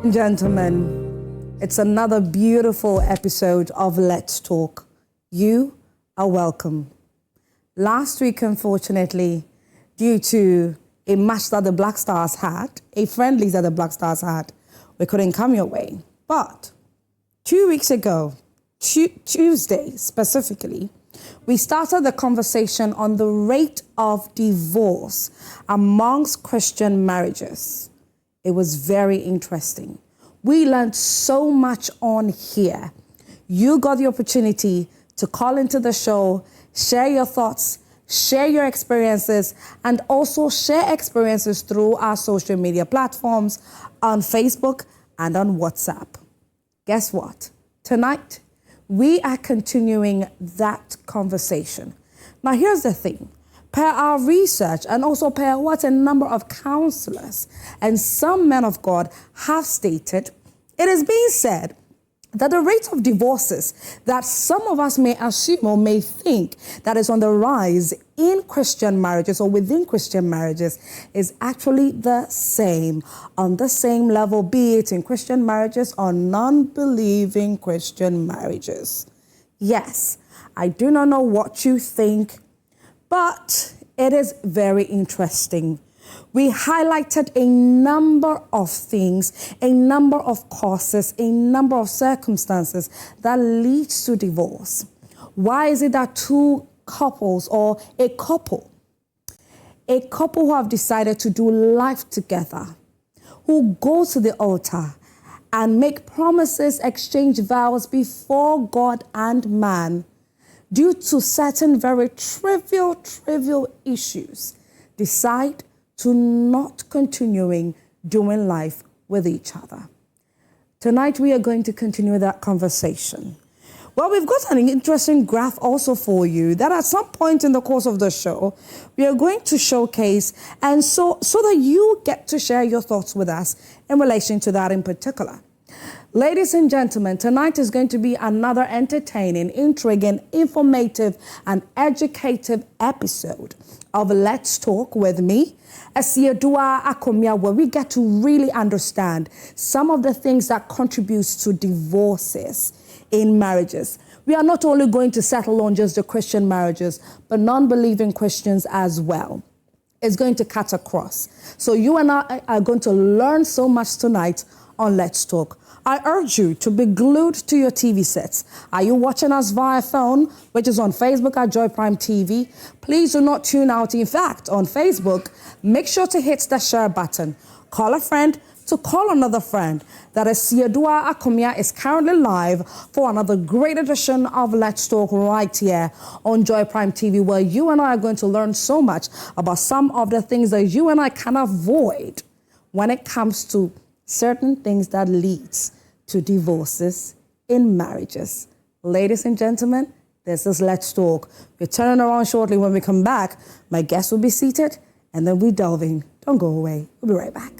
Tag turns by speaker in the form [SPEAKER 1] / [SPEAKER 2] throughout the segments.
[SPEAKER 1] Gentlemen, it's another beautiful episode of Let's Talk. You are welcome. Last week, unfortunately, due to a match that the Black Stars had, a friendly that the Black Stars had, we couldn't come your way. But 2 weeks ago, Tuesday specifically, we started the conversation on the rate of divorce amongst Christian marriages. It was very interesting. We learned so much on here. You got the opportunity to call into the show, share your thoughts, share your experiences, and also share experiences through our social media platforms on Facebook and on WhatsApp. Guess what? Tonight, we are continuing that conversation. Now, here's the thing. Per our research and also per what a number of counselors and some men of God have stated, it is being said that the rate of divorces that some of us may assume or may think that is on the rise in Christian marriages or within Christian marriages is actually the same, on the same level, be it in Christian marriages or non-believing Christian marriages. Yes, I do not know what you think, but it is very interesting. We highlighted a number of things, a number of causes, a number of circumstances that leads to divorce. Why is it that two couples or a couple who have decided to do life together, who go to the altar and make promises, exchange vows before God and man, due to certain very trivial issues, decide to not continuing doing life with each other? Tonight, we are going to continue that conversation. Well, we've got an interesting graph also for you that at some point in the course of the show, we are going to showcase, and so that you get to share your thoughts with us in relation to that in particular. Ladies and gentlemen, tonight is going to be another entertaining, intriguing, informative, and educative episode of Let's Talk with me, Asiedua Akomia, where we get to really understand some of the things that contributes to divorces in marriages. We are not only going to settle on just the Christian marriages, but non-believing Christians as well. It's going to cut across. So you and I are going to learn so much tonight on Let's Talk. I urge you to be glued to your TV sets. Are you watching us via phone, which is on Facebook at Joy Prime TV? Please do not tune out. In fact, on Facebook, make sure to hit the share button. Call a friend to call another friend. That is Asiedua Akomia is currently live for another great edition of Let's Talk right here on Joy Prime TV, where you and I are going to learn so much about some of the things that you and I can avoid when it comes to certain things that leads to divorces in marriages. Ladies and gentlemen, this is Let's Talk. We're turning around shortly. When we come back, my guests will be seated and then we're delving. Don't go away. We'll be right back.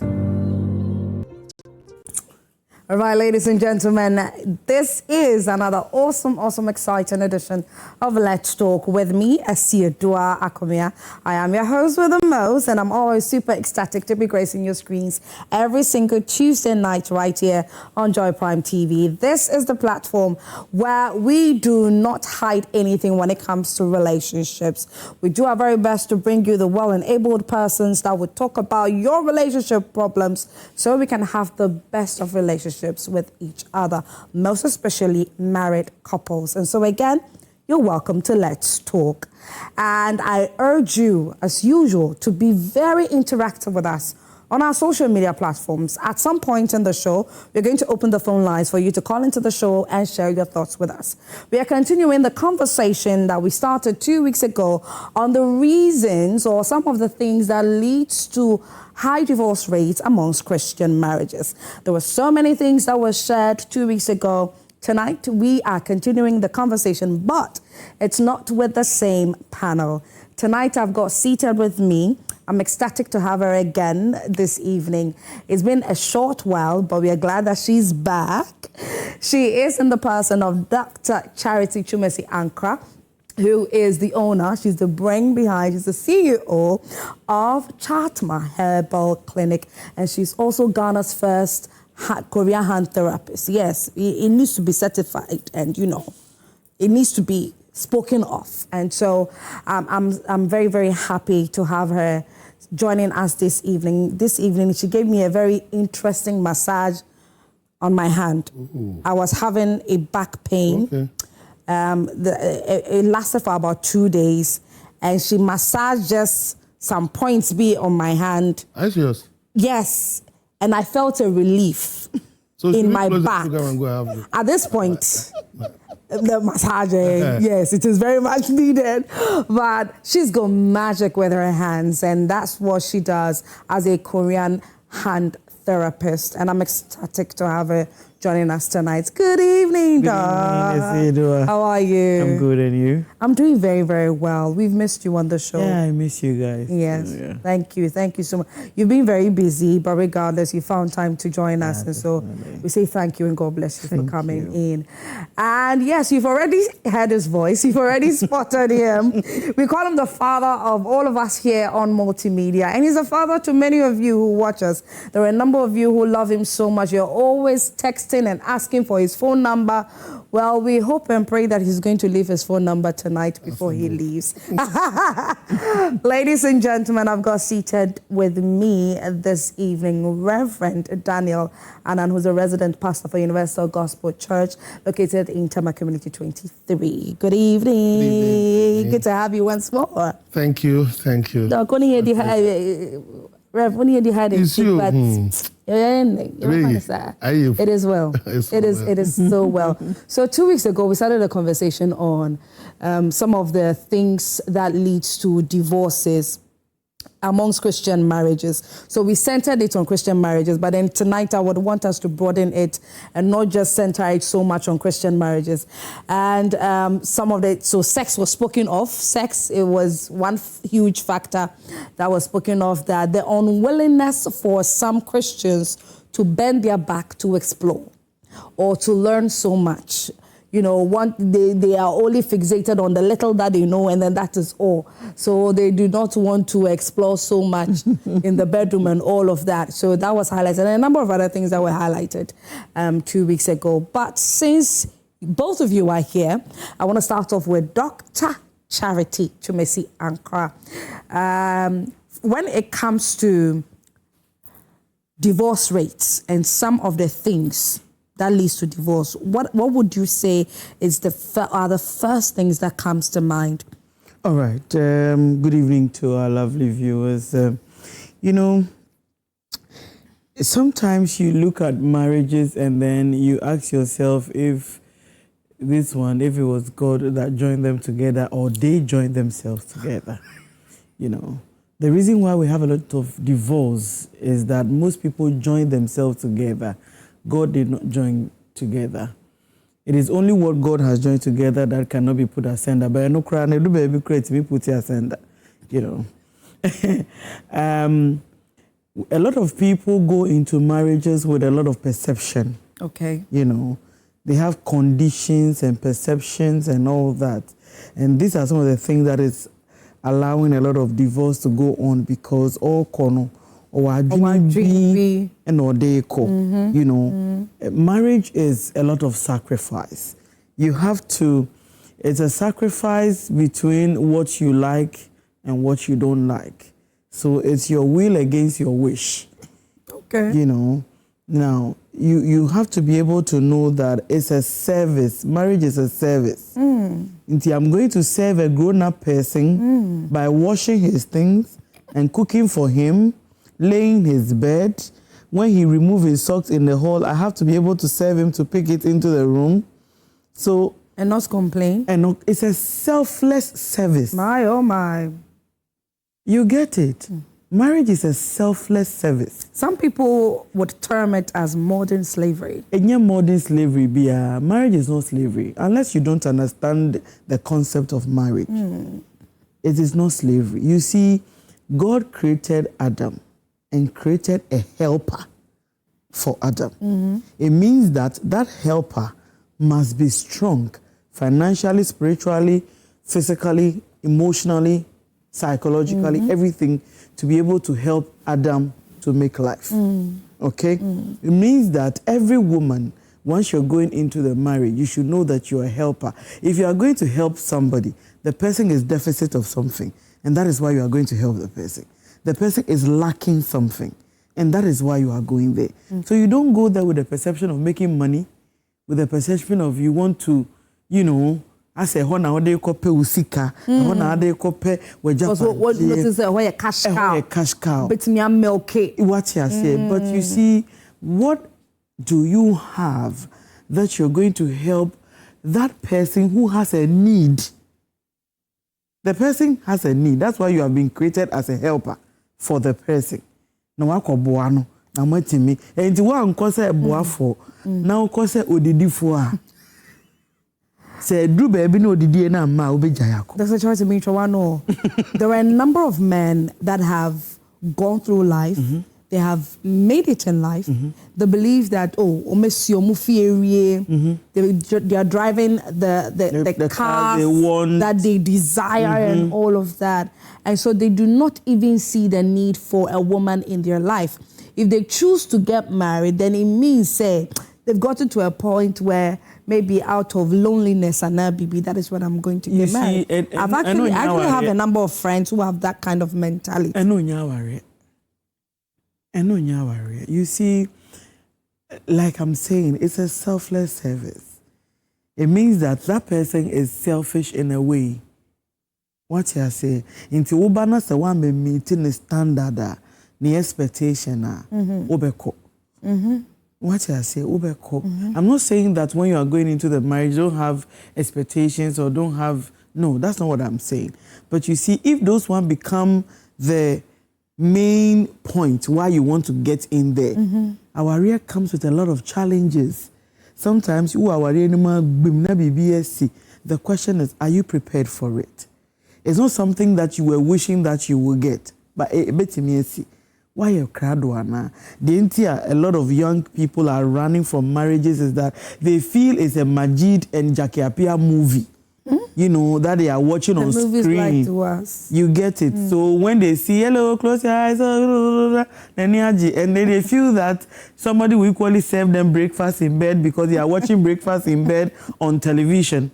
[SPEAKER 1] All right, ladies and gentlemen, this is another awesome, exciting edition of Let's Talk with me, Asiedua Akomia. I am your host with the most, and I'm always super ecstatic to be gracing your screens every single Tuesday night right here on Joy Prime TV. This is the platform where we do not hide anything when it comes to relationships. We do our very best to bring you the well-enabled persons that would talk about your relationship problems so we can have the best of relationships with each other, most especially married couples. And so again, you're welcome to Let's Talk. And I urge you, as usual, to be very interactive with us on our social media platforms. At some point in the show, we're going to open the phone lines for you to call into the show and share your thoughts with us. We are continuing the conversation that we started 2 weeks ago on the reasons or some of the things that leads to high divorce rates amongst Christian marriages. There were so many things that were shared 2 weeks ago. Tonight, we are continuing the conversation, but it's not with the same panel. Tonight, I've got seated with me. I'm ecstatic to have her again this evening. It's been a short while, but we are glad that she's back. She is in the person of Dr. Charity Twumasi Ankra, who is the owner, she's the brain behind, she's the CEO of Chatma Herbal Clinic, and she's also Ghana's first Korean hand therapist. Yes, it needs to be certified, and it needs to be spoken of. And so I'm very, very happy to have her joining us this evening. This evening, she gave me a very interesting massage on my hand.
[SPEAKER 2] Ooh.
[SPEAKER 1] I was having a back pain.
[SPEAKER 2] Okay.
[SPEAKER 1] It lasted for about 2 days, and she massaged just some points be on my hand.
[SPEAKER 2] Are you serious?
[SPEAKER 1] Yes, and I felt a relief in my back. At this point, the massage, yes, it is very much needed. But she's got magic with her hands, and that's what she does as a Korean hand therapist. And I'm ecstatic to have her joining us tonight. Good evening, Doc. How are you?
[SPEAKER 3] I'm good, and you?
[SPEAKER 1] I'm doing very, very well. We've missed you on the show.
[SPEAKER 3] Yeah, I miss you guys.
[SPEAKER 1] Yes,
[SPEAKER 3] so, yeah.
[SPEAKER 1] Thank you so much. You've been very busy, but regardless, you found time to join us, and so we say thank you and God bless you for coming in. And yes, you've already heard his voice. You've already spotted him. We call him the father of all of us here on Multimedia, and he's a father to many of you who watch us. There are a number of you who love him so much. You're always texting and asking for his phone number. Well, we hope and pray that he's going to leave his phone number tonight before he leaves. Ladies and gentlemen, I've got seated with me this evening Reverend Daniel Annan, who's a resident pastor for Universal Gospel Church located in Tama Community 23. Good evening.
[SPEAKER 2] Good evening.
[SPEAKER 1] Good to have you once more.
[SPEAKER 2] Thank you.
[SPEAKER 1] Rev, when you had
[SPEAKER 2] it's you.
[SPEAKER 1] It is well. It is so well. So 2 weeks ago, we started a conversation on some of the things that leads to divorces amongst Christian marriages. So we centered it on Christian marriages, but then tonight I would want us to broaden it and not just center it so much on Christian marriages. And so sex was spoken of. Sex, it was one huge factor that was spoken of, that the unwillingness for some Christians to bend their back to explore or to learn so much. They are only fixated on the little that they know, and then that is all. So they do not want to explore so much in the bedroom and all of that. So that was highlighted, and a number of other things that were highlighted 2 weeks ago. But since both of you are here, I want to start off with Dr. Charity Twumasi Ankara. When it comes to divorce rates and some of the things that leads to divorce, what would you say is are the first things that comes to mind?
[SPEAKER 3] All right. Good evening to our lovely viewers. Sometimes you look at marriages and then you ask yourself if it was God that joined them together or they joined themselves together. The reason why we have a lot of divorce is that most people join themselves together. God did not join together. It is only what God has joined together that cannot be put asunder. But no cry, no baby create to be put asunder. A lot of people go into marriages with a lot of perception.
[SPEAKER 1] Okay.
[SPEAKER 3] They have conditions and perceptions and all that. And these are some of the things that is allowing a lot of divorce to go on, because all kono or dream and odeko. Marriage is a lot of sacrifice. It's a sacrifice between what you like and what you don't like. So it's your will against your wish.
[SPEAKER 1] Okay.
[SPEAKER 3] Now you have to be able to know that it's a service. Marriage is a service. I'm going to serve a grown-up person by washing his things and cooking for him, laying his bed. When he removes his socks in the hall, I have to be able to serve him to pick it into the room.
[SPEAKER 1] And not complain.
[SPEAKER 3] It's a selfless service.
[SPEAKER 1] My, oh my.
[SPEAKER 3] You get it? Marriage is a selfless service.
[SPEAKER 1] Some people would term it as modern slavery.
[SPEAKER 3] Modern slavery, marriage is not slavery. Unless you don't understand the concept of marriage. It is not slavery. You see, God created Adam and created a helper for Adam. It means that helper must be strong financially, spiritually, physically, emotionally, psychologically, everything, to be able to help Adam to make life. Okay? It means that every woman, once you're going into the marriage, you should know that you're a helper. If you are going to help somebody, the person is deficit of something, and that is why you are going to help the person. The person is lacking something, and that is why you are going there. So you don't go there with the perception of making money, with the perception of you want to, you know, I say, "Hona ode kope usika, hona ode kope wejapa."
[SPEAKER 1] So what is a cash cow?
[SPEAKER 3] A cash cow.
[SPEAKER 1] But me am okay.
[SPEAKER 3] What you say, but you see, what do you have that you're going to help that person who has a need? The person has a need. That's why you have been created as a helper for the person. Na wako boano, na mwetimi. Enti wa nkose boafo, na nkose odidifo a. Say do baby no didie na ma obejayako.
[SPEAKER 1] That's a choice to me, Chawano. There are a number of men that have gone through life. They have made it in life. They believe that, they are driving the car
[SPEAKER 3] they want,
[SPEAKER 1] that they desire and all of that. And so they do not even see the need for a woman in their life. If they choose to get married, then it means, say, they've gotten to a point where maybe out of loneliness and that is when I'm going to get married. I actually have a number of friends who have that kind of mentality.
[SPEAKER 3] You see, like I'm saying, it's a selfless service. It means that that person is selfish in a way. What you say? Into ubana se one me meeting the standard, the expectation obeko. What you say, obeko. I'm not saying that when you are going into the marriage, you don't have expectations or don't have. No, that's not what I'm saying. But you see, if those one become the main point why you want to get in there, our career comes with a lot of challenges. Sometimes the question is, are you prepared for it? It's not something that you were wishing that you will get, but why you cradwana? A lot of young people are running from marriages is that they feel it's a Majid and Jackie Appiah movie. You know, that they are watching on screen.
[SPEAKER 1] Like to us.
[SPEAKER 3] You get it. So when they see, hello, close your eyes, and then they feel that somebody will equally serve them breakfast in bed because they are watching breakfast in bed on television.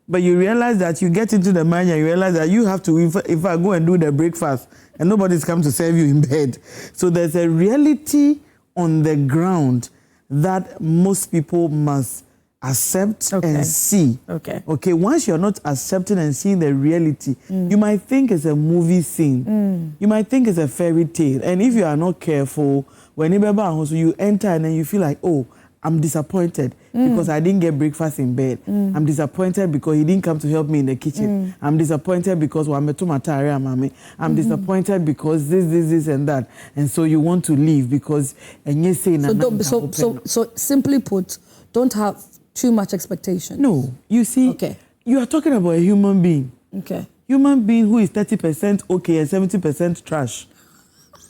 [SPEAKER 3] But you realize that you get into the marriage and you realize that you have to, if I go and do the breakfast and nobody's come to serve you in bed. So there's a reality on the ground that most people must accept and see. Okay. Once you're not accepting and seeing the reality, you might think it's a movie scene. You might think it's a fairy tale. And if you are not careful, when you enter and then you feel like, oh, I'm disappointed because I didn't get breakfast in bed. I'm disappointed because he didn't come to help me in the kitchen. I'm disappointed because I'm disappointed because this and that. And so you want to leave because
[SPEAKER 1] so simply put, don't have too much expectation.
[SPEAKER 3] No, you see, you are talking about a human being. Human being who is 30% okay and 70% trash.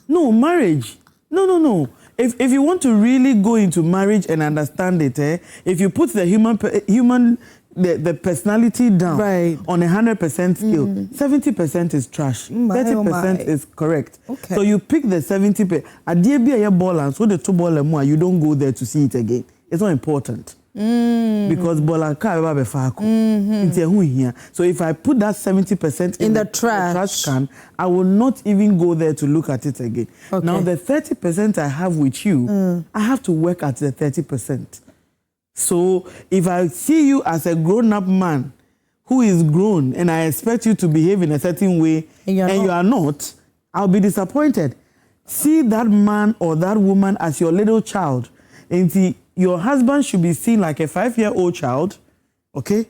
[SPEAKER 3] No, marriage. No. If you want to really go into marriage and understand it, if you put the the personality down on 100% scale, 70% is trash, 30% is correct. So you pick the 70%. At the ball and so the two ball and more, you don't go there to see it again. It's not important. Because so if I put that 70% in the trash can, I will not even go there to look at it again. Now the 30% I have with you, I have to work at the 30%. So if I see you as a grown-up man who is grown and I expect you to behave in a certain way and you are not, I'll be disappointed. See that man or that woman as your little child. And your husband should be seen like a 5-year-old child, okay?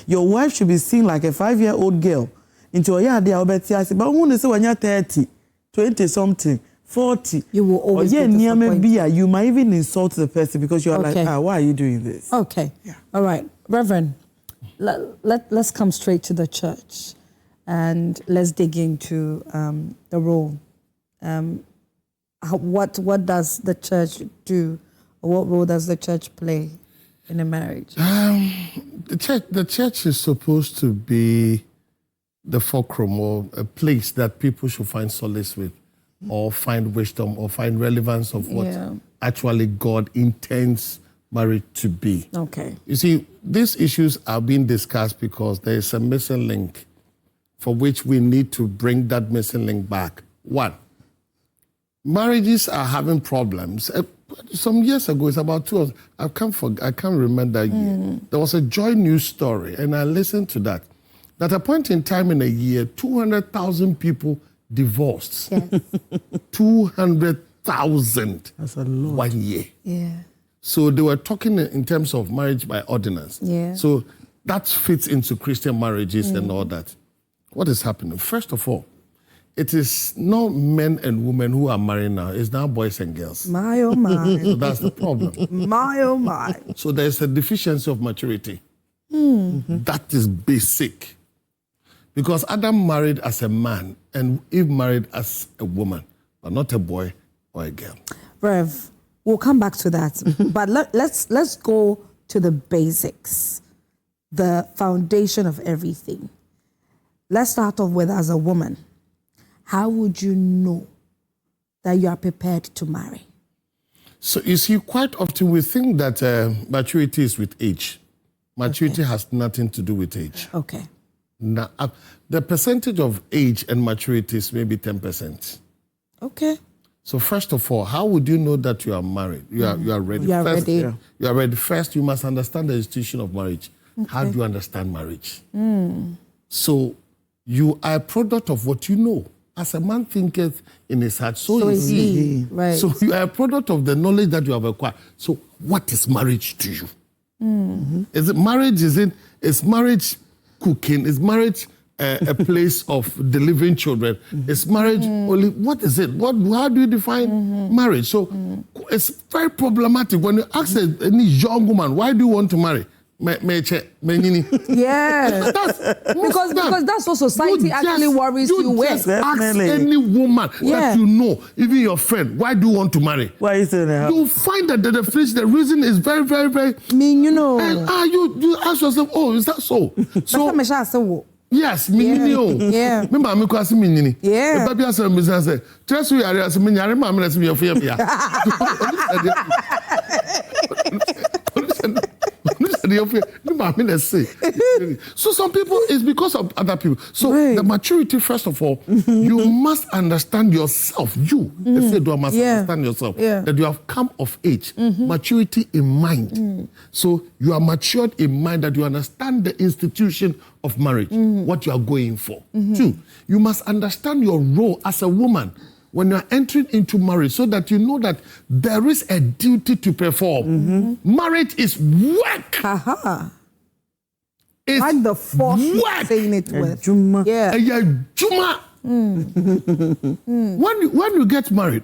[SPEAKER 3] Your wife should be seen like a 5-year-old girl. But when they say when you're 30, 20-something, 40,
[SPEAKER 1] you will always be disappointed.
[SPEAKER 3] You might even insult the person because you're like, why are you doing this?
[SPEAKER 1] Okay. Yeah. All right. Reverend, let's come straight to the church and let's dig into the role. What does the church do? Or what role does the church play in a marriage?
[SPEAKER 2] The church is supposed to be the fulcrum or a place that people should find solace with. or find wisdom or find relevance of what actually God intends marriage to be.
[SPEAKER 1] Okay.
[SPEAKER 2] You see, these issues are being discussed because there is a missing link for which we need to bring that missing link back. One, marriages are having problems. Some years ago, it's about 2 years, I can't remember that year. There was a Joy News story, and I listened to that. At a point in time in a year, 200,000 people divorced.
[SPEAKER 1] Yes.
[SPEAKER 2] 200,000.
[SPEAKER 3] That's a lot.
[SPEAKER 2] 1 year.
[SPEAKER 1] Yeah.
[SPEAKER 2] So they were talking in terms of marriage by ordinance.
[SPEAKER 1] Yeah.
[SPEAKER 2] So that fits into Christian marriages and all that. What is happening? First of all, it is not men and women who are married now. It's now boys and girls.
[SPEAKER 1] My, oh, my.
[SPEAKER 2] So that's the problem.
[SPEAKER 1] My, oh, my.
[SPEAKER 2] So there's a deficiency of maturity. That is basic. Because Adam married as a man and Eve married as a woman, but not a boy or a girl.
[SPEAKER 1] Rev, we'll come back to that. But let's go to the basics, the foundation of everything. Let's start off with, as a woman, how would you know that you are prepared to marry?
[SPEAKER 2] So you see, quite often we think that maturity is with age. Maturity has nothing to do with age.
[SPEAKER 1] Okay.
[SPEAKER 2] Now, the percentage of age and maturity is maybe 10%.
[SPEAKER 1] Okay.
[SPEAKER 2] So first of all, how would you know that you are married? You are ready.
[SPEAKER 1] You are
[SPEAKER 2] First,
[SPEAKER 1] ready.
[SPEAKER 2] You are ready. First, you must understand the institution of marriage. Okay. How do you understand marriage? So you are a product of what you know. As a man thinketh in his heart, so is he.
[SPEAKER 1] Right.
[SPEAKER 2] So you are a product of the knowledge that you have acquired. So what is marriage to you? Is it marriage? Is marriage cooking? Is marriage a place of delivering children? Is marriage only? What is it? How do you define marriage? So it's very problematic when you ask any young woman, why do you want to marry?
[SPEAKER 1] Yeah, because that's what society actually worries you with.
[SPEAKER 2] Just ask any woman that you know, even your friend, why do you want to marry?
[SPEAKER 3] Why is it?
[SPEAKER 2] You find that the reason is very, very, very.
[SPEAKER 1] I mean, you know.
[SPEAKER 2] And you ask yourself, oh, is that so? So. Yes, minini.
[SPEAKER 1] Yeah.
[SPEAKER 2] Remember, I'm going to minini.
[SPEAKER 1] Yeah.
[SPEAKER 2] The baby has a business. Say, "Trust me, I am minini. I'm going to be your fear." So some people, it's because of other people. So the maturity, first of all, you must understand yourself. You must understand yourself that you have come of age, maturity in mind. So you are matured in mind that you understand the institution of marriage, what you are going for. 2, you must understand your role as a woman when you're entering into marriage so that you know that there is a duty to perform. Marriage is work. It's
[SPEAKER 1] like the force
[SPEAKER 2] work.
[SPEAKER 1] saying it with.
[SPEAKER 2] Yeah. When you get married,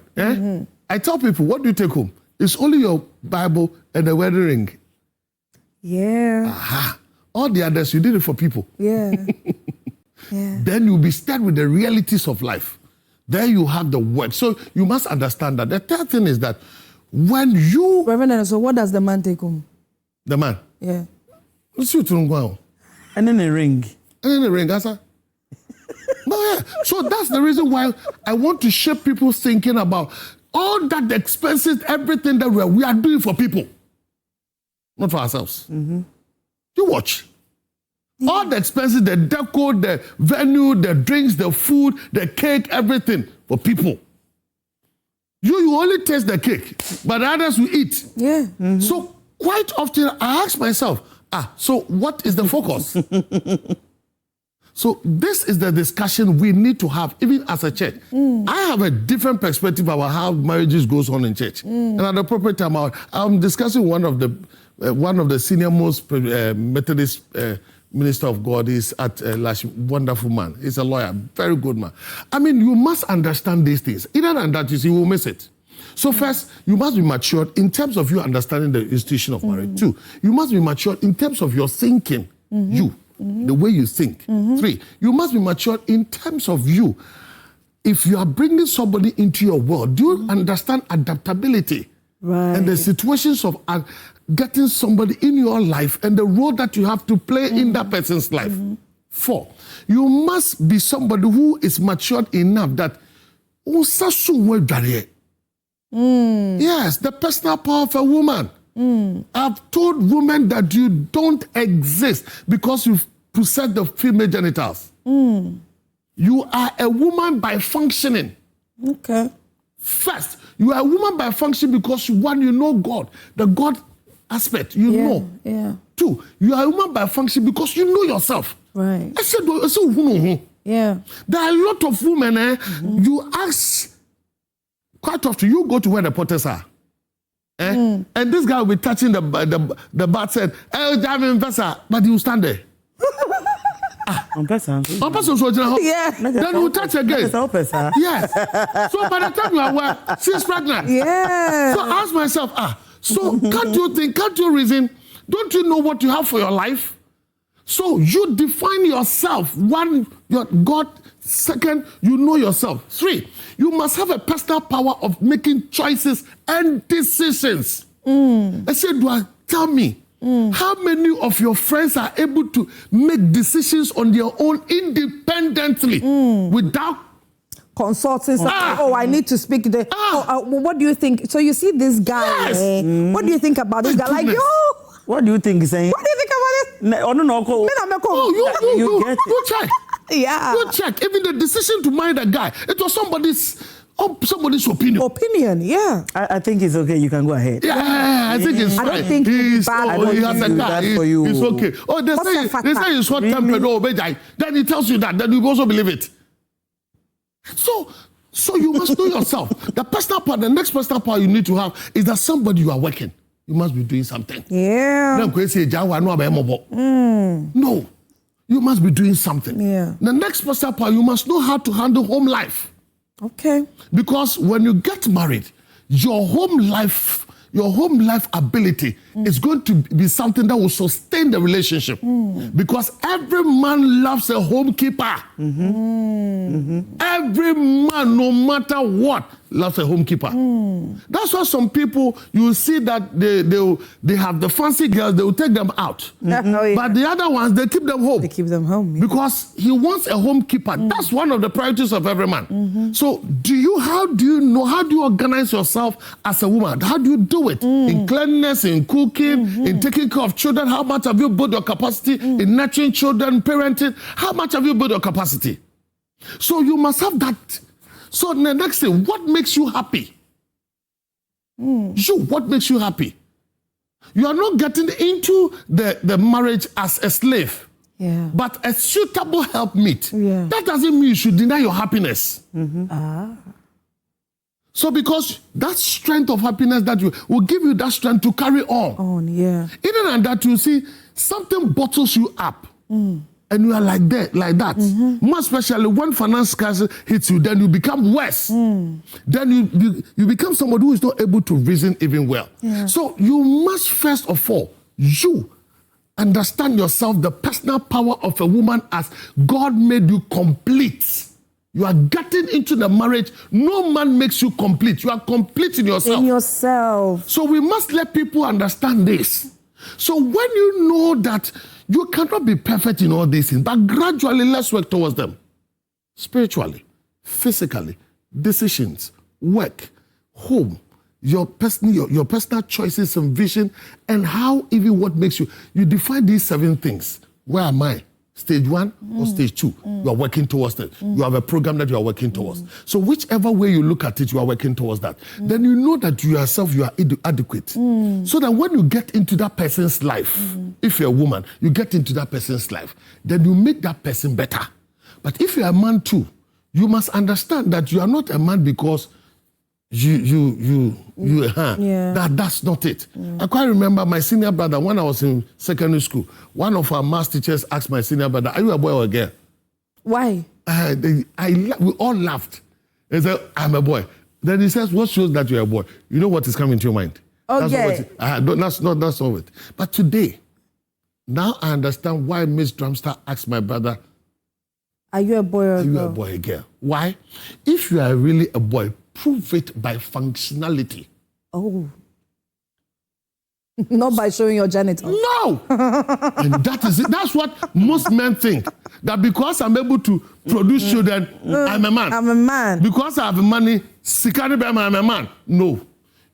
[SPEAKER 2] I tell people, what do you take home? It's only your Bible and the wedding ring.
[SPEAKER 1] Yeah.
[SPEAKER 2] All the others, you did it for people.
[SPEAKER 1] Yeah.
[SPEAKER 2] Then you'll be stirred with the realities of life. There you have the word. So you must understand that. The third thing is that when you...
[SPEAKER 1] Reverend, so what does the man take home?
[SPEAKER 2] The man?
[SPEAKER 1] Yeah.
[SPEAKER 3] And then a ring.
[SPEAKER 2] And then a ring, answer. No, yeah. So that's the reason why I want to shape people's thinking about all that expenses, everything that we are doing for people. Not for ourselves. You watch. All the expenses, the decor, the venue, the drinks, the food, the cake, everything for people. You only taste the cake, but the others will eat.
[SPEAKER 1] Yeah.
[SPEAKER 2] So quite often I ask myself, so what is the focus? So this is the discussion we need to have, even as a church. I have a different perspective about how marriages goes on in church. And at the appropriate time, I'm discussing one of the senior most Methodist minister of God is at Lash, wonderful man. He's a lawyer, very good man. I mean, you must understand these things. Either than that, you will miss it. So first, you must be matured in terms of you understanding the institution of marriage. 2, you must be matured in terms of your thinking, the way you think. 3, you must be matured in terms of you. If you are bringing somebody into your world, do you understand adaptability?
[SPEAKER 1] Right.
[SPEAKER 2] And the situations of getting somebody in your life and the role that you have to play in that person's life. 4, you must be somebody who is matured enough that Yes, the personal power of a woman. I've told women that you don't exist because you possess the female genitals. You are a woman by functioning.
[SPEAKER 1] Okay.
[SPEAKER 2] First, you are a woman by function because one, you know God, the God aspect, you know.
[SPEAKER 1] Yeah.
[SPEAKER 2] Two, you are a woman by function because you know yourself.
[SPEAKER 1] Right.
[SPEAKER 2] Yeah. There are a lot of women, you ask, quite often, you go to where the potters are. And this guy will be touching the bat said, "Hey, I'm investor," but he will stand there.
[SPEAKER 1] Yeah.
[SPEAKER 2] Then you touch again. Yes. So by the time you are aware, she's pregnant.
[SPEAKER 1] Yeah.
[SPEAKER 2] So I ask myself, so can't you reason? Don't you know what you have for your life? So you define yourself. One, your God. Second, you know yourself. Three, you must have a personal power of making choices and decisions. I said, tell me, how many of your friends are able to make decisions on their own independently without
[SPEAKER 1] consulting? I need to speak. What do you think? So you see this guy.
[SPEAKER 2] Yes.
[SPEAKER 1] What do you think about this guy? Like, yo.
[SPEAKER 3] What do you think he's saying?
[SPEAKER 1] What do you think about it?
[SPEAKER 2] You check.
[SPEAKER 1] Yeah.
[SPEAKER 2] You check. Even the decision to marry the guy, it was somebody's opinion.
[SPEAKER 1] Opinion, yeah.
[SPEAKER 3] I think it's okay. You can go ahead.
[SPEAKER 2] Yeah, I think it's fine.
[SPEAKER 1] I don't think he's bad.
[SPEAKER 2] He has a car. It's okay. Oh, they say he's hot-tempered. Then he tells you that. Then you also believe it. So you must know yourself. The personal part, the next personal part you need to have is that somebody you are working. You must be doing something.
[SPEAKER 1] Yeah.
[SPEAKER 2] No. You must be doing something.
[SPEAKER 1] Yeah.
[SPEAKER 2] The next personal part, you must know how to handle home life.
[SPEAKER 1] Okay.
[SPEAKER 2] Because when you get married, your home life ability is going to be something that will sustain the relationship. Because every man loves a homekeeper. Every man, no matter what, loves a homekeeper. That's why some people, you see that they have the fancy girls, they will take them out. But the other ones, they keep them home.
[SPEAKER 1] They keep them home. Yeah.
[SPEAKER 2] Because he wants a homekeeper. That's one of the priorities of every man. So how do you organize yourself as a woman? How do you do it? In cleanliness, in cooking, in taking care of children? How much have you built your capacity in nurturing children, parenting? How much have you built your capacity? So you must have that. So the next thing, what makes you happy? What makes you happy? You are not getting into the marriage as a slave, but a suitable helpmeet.
[SPEAKER 1] Yeah.
[SPEAKER 2] That doesn't mean you should deny your happiness. So because that strength of happiness that will give you that strength to carry on. Other than that, you see, something bottles you up. And you are like that. More especially when finance crisis hits you, then you become worse. Then you become somebody who is not able to reason even well. So you must first of all, you understand yourself, the personal power of a woman as God made you complete. You are getting into the marriage. No man makes you complete. You are complete in yourself. So we must let people understand this. So when you know that you cannot be perfect in all these things, but gradually let's work towards them. Spiritually, physically, decisions, work, home, your personal choices and vision, and how even what makes you. You define these 7 things. Where am I? Stage 1 or stage 2? You are working towards it. You have a program that you are working towards. So whichever way you look at it, you are working towards that. Then you know that you yourself, you are adequate. So that when you get into that person's life, if you're a woman, you get into that person's life, then you make that person better. But if you're a man too, you must understand that you are not a man because that's not it. I quite remember my senior brother when I was in secondary school. One of our maths teachers asked my senior brother, "Are you a boy or a girl?"
[SPEAKER 1] Why?
[SPEAKER 2] We all laughed. He said, "I'm a boy." Then he says, "What shows that you're a boy?" You know what is coming to your mind?
[SPEAKER 1] Okay.
[SPEAKER 2] That's not it. But today, now I understand why Miss Drumster asked my brother,
[SPEAKER 1] "Are you a boy or a girl?"
[SPEAKER 2] Are you a boy or a girl? Why? If you are really a boy, prove it by functionality.
[SPEAKER 1] Not by showing your genitals.
[SPEAKER 2] No. And that is it. That's what most men think. That because I'm able to produce children, I'm a man.
[SPEAKER 1] I'm a man.
[SPEAKER 2] Because I have money, I'm a man. No.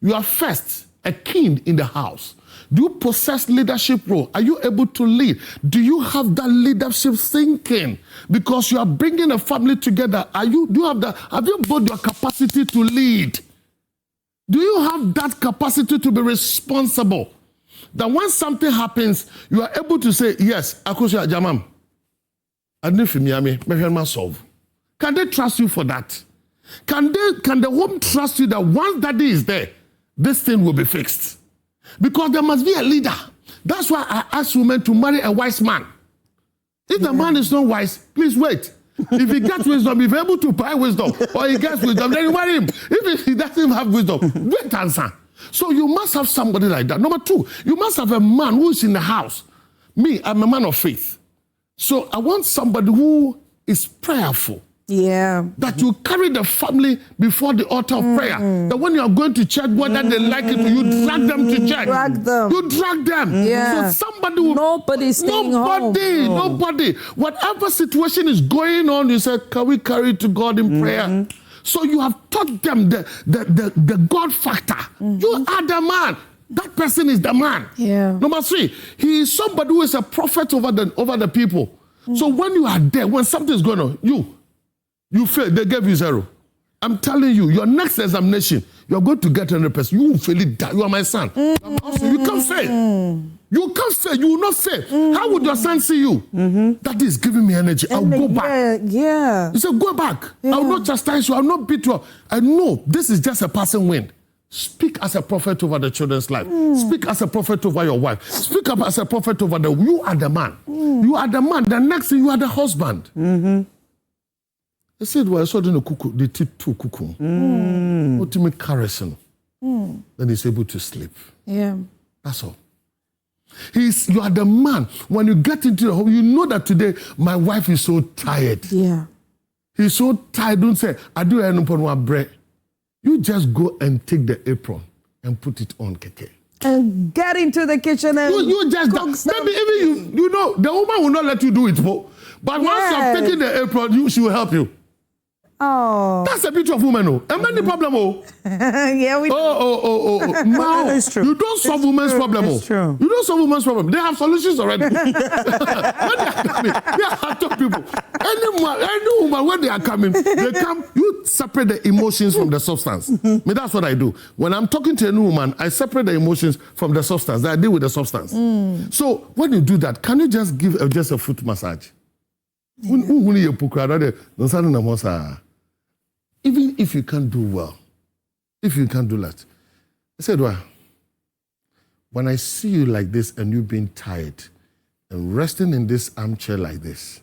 [SPEAKER 2] You are first a king in the house. Do you possess leadership role? Are you able to lead? Do you have that leadership thinking? Because you are bringing a family together. Have you built your capacity to lead? Do you have that capacity to be responsible? That when something happens, you are able to say, yes, Akosia Jamam. Solve. Can they trust you for that? Can the home trust you that once daddy is there, this thing will be fixed? Because there must be a leader. That's why I ask women to marry a wise man. If the man is not wise, please wait. If he gets wisdom, if he's able to buy wisdom, or he gets wisdom, then you marry him. If he doesn't have wisdom, wait answer. So you must have somebody like that. Number two, you must have a man who is in the house. Me, I'm a man of faith. So I want somebody who is prayerful.
[SPEAKER 1] Yeah.
[SPEAKER 2] That you carry the family before the altar of prayer. That when you are going to church, whether they like it, you drag them to church.
[SPEAKER 1] Drag them.
[SPEAKER 2] You drag them.
[SPEAKER 1] Yeah.
[SPEAKER 2] So somebody will...
[SPEAKER 1] Nobody's staying home.
[SPEAKER 2] Nobody. Whatever situation is going on, you say, can we carry it to God in prayer? So you have taught them the God factor. You are the man. That person is the man.
[SPEAKER 1] Yeah.
[SPEAKER 2] Number three, he is somebody who is a prophet over the people. So when you are there, when something is going on, you fail, they gave you 0. I'm telling you, your next examination, you're going to get 100%. You will fail it. You are my son. You can't fail. You can't fail. You will not fail. How would your son see you? That is giving me energy. I'll go back.
[SPEAKER 1] Yeah.
[SPEAKER 2] You say, go back. I will not chastise you. I will not beat you up. I know this is just a passing wind. Speak as a prophet over the children's life. Speak as a prophet over your wife. Speak up as a prophet over you are the man. You are the man. The next thing, you are the husband. I said, well, I saw the cuckoo, the two cuckoo. What me caressing? Then he's able to sleep.
[SPEAKER 1] Yeah.
[SPEAKER 2] That's all. You are the man. When you get into the home, you know that today my wife is so tired.
[SPEAKER 1] Yeah.
[SPEAKER 2] He's so tired. Don't say, I do anything bread. You just go and take the apron and put it on keke.
[SPEAKER 1] And get into the kitchen and
[SPEAKER 2] you just maybe even you know the woman will not let you do it, but once you have taken the apron, she will help you.
[SPEAKER 1] Oh.
[SPEAKER 2] That's the beauty of women, oh. And the problem, oh.
[SPEAKER 1] Yeah, we
[SPEAKER 2] Now,
[SPEAKER 3] it's true.
[SPEAKER 2] you don't solve women's problem, oh.
[SPEAKER 3] It's true.
[SPEAKER 2] You don't solve women's problem. They have solutions already. When they are coming, they are hard people. Any woman, when they are coming, they come, you separate the emotions from the substance. That's what I do. When I'm talking to a new woman, I separate the emotions from the substance. I deal with the substance. So when you do that, can you just give just a foot massage? Even if you can't do well, if you can't do that, I said, well, when I see you like this and you being tired and resting in this armchair like this,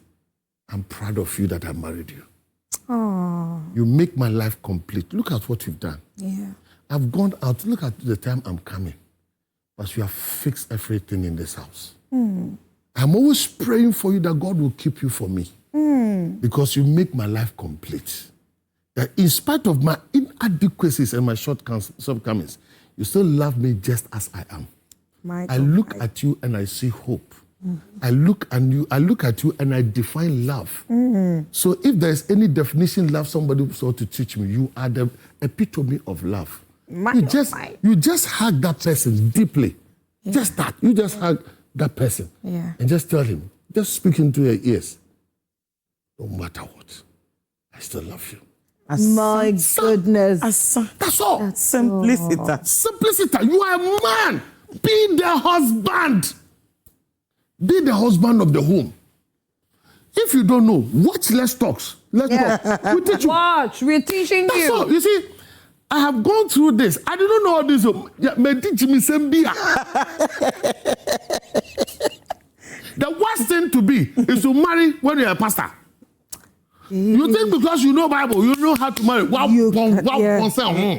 [SPEAKER 2] I'm proud of you that I married you.
[SPEAKER 1] Oh.
[SPEAKER 2] You make my life complete. Look at what you've done.
[SPEAKER 1] Yeah.
[SPEAKER 2] I've gone out. Look at the time I'm coming. But you have fixed everything in this house. I'm always praying for you that God will keep you for me. Because you make my life complete. That in spite of my inadequacies and my shortcomings, you still love me just as I am. I look at you and I see hope. I look at you and I define love. So if there's any definition love somebody sought to teach me, you are the epitome of love. You just hug that person deeply. Yeah. Just that. You just hug that person.
[SPEAKER 1] Yeah.
[SPEAKER 2] And just tell him, just speak into your ears. No matter what, I still love you.
[SPEAKER 1] My goodness.
[SPEAKER 2] That's all.
[SPEAKER 3] That's simplicity.
[SPEAKER 2] Simplicity. You are a man. Be the husband. Be the husband of the home. If you don't know, watch Let's Talks. Let's Talk. We teach you.
[SPEAKER 1] Watch. We're teaching
[SPEAKER 2] That's
[SPEAKER 1] you.
[SPEAKER 2] all. You see, I have gone through this. I didn't know all this. The worst thing to be is to marry when you're a pastor. You think because you know Bible, you know how to marry.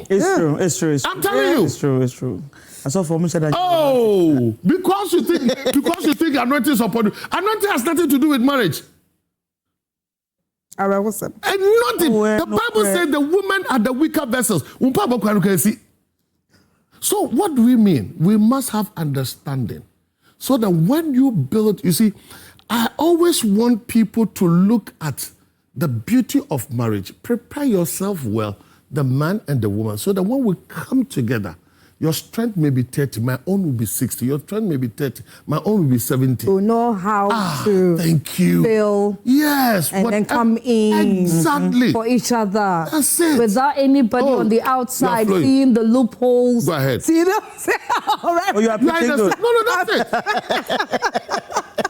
[SPEAKER 3] It's true.
[SPEAKER 2] I'm telling you.
[SPEAKER 3] It's true. I saw for me said that.
[SPEAKER 2] Oh, because you think anointing is upon you. Anointing has nothing to do with marriage.
[SPEAKER 1] All right, what's up?
[SPEAKER 2] And nothing. The Bible says the women are the weaker vessels. So what do we mean? We must have understanding. So that when you build, you see, I always want people to look at the beauty of marriage. Prepare yourself well, the man and the woman, so that when we come together, your strength may be 30, my own will be 60. Your strength may be 30, my own will be 70.
[SPEAKER 1] To know how to
[SPEAKER 2] thank you.
[SPEAKER 1] feel.
[SPEAKER 2] Yes.
[SPEAKER 1] And then come in.
[SPEAKER 2] Exactly.
[SPEAKER 1] For each other.
[SPEAKER 2] That's it.
[SPEAKER 1] Without anybody on the outside seeing the loopholes.
[SPEAKER 2] Go ahead.
[SPEAKER 1] See them? All right.
[SPEAKER 3] Oh, you are pretending to...
[SPEAKER 2] No, that's it.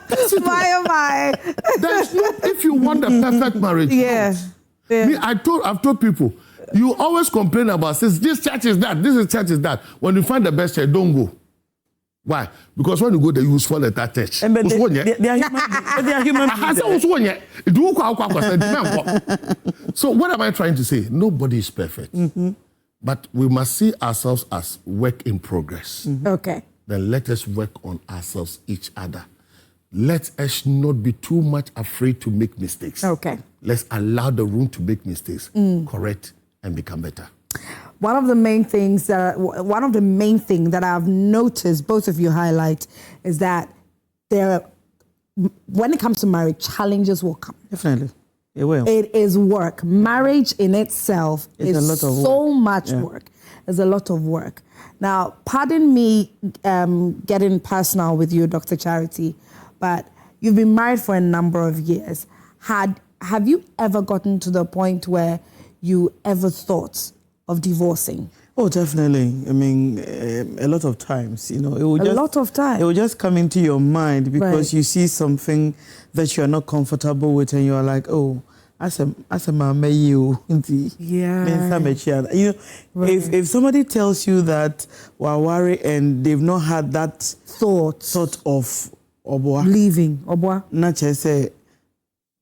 [SPEAKER 2] That's it.
[SPEAKER 1] My.
[SPEAKER 2] There's no, if you want the perfect marriage.
[SPEAKER 1] Yeah. Yeah.
[SPEAKER 2] Me, I've told people, you always complain about this church is that, this church is that. When you find the best church, don't go. Why? Because when you go there, you fall at that church.
[SPEAKER 3] But they are human beings.
[SPEAKER 2] So what am I trying to say? Nobody is perfect.
[SPEAKER 1] Mm-hmm.
[SPEAKER 2] But we must see ourselves as work in progress.
[SPEAKER 1] Mm-hmm. Okay.
[SPEAKER 2] Then let us work on ourselves, each other. Let us not be too much afraid to make mistakes.
[SPEAKER 1] Okay.
[SPEAKER 2] Let's allow the room to make mistakes, correct, and become better.
[SPEAKER 1] One of the main things that I've noticed both of you highlight is that when it comes to marriage, challenges will come.
[SPEAKER 3] Definitely. It will.
[SPEAKER 1] It is work. Marriage in itself is
[SPEAKER 3] a lot of
[SPEAKER 1] so
[SPEAKER 3] work.
[SPEAKER 1] much work. It's a lot of work. Now, pardon me getting personal with you, Dr. Charity, but you've been married for a number of years. Have you ever gotten to the point where you ever thought of divorcing?
[SPEAKER 3] Oh, definitely. I mean, a lot of times, you know, it will It will just come into your mind because you see something that you are not comfortable with, and you are like, oh, as a mama, you,
[SPEAKER 1] yeah.
[SPEAKER 3] You know, if somebody tells you that we're worried and they've not had that thought of
[SPEAKER 1] leaving,
[SPEAKER 3] not just say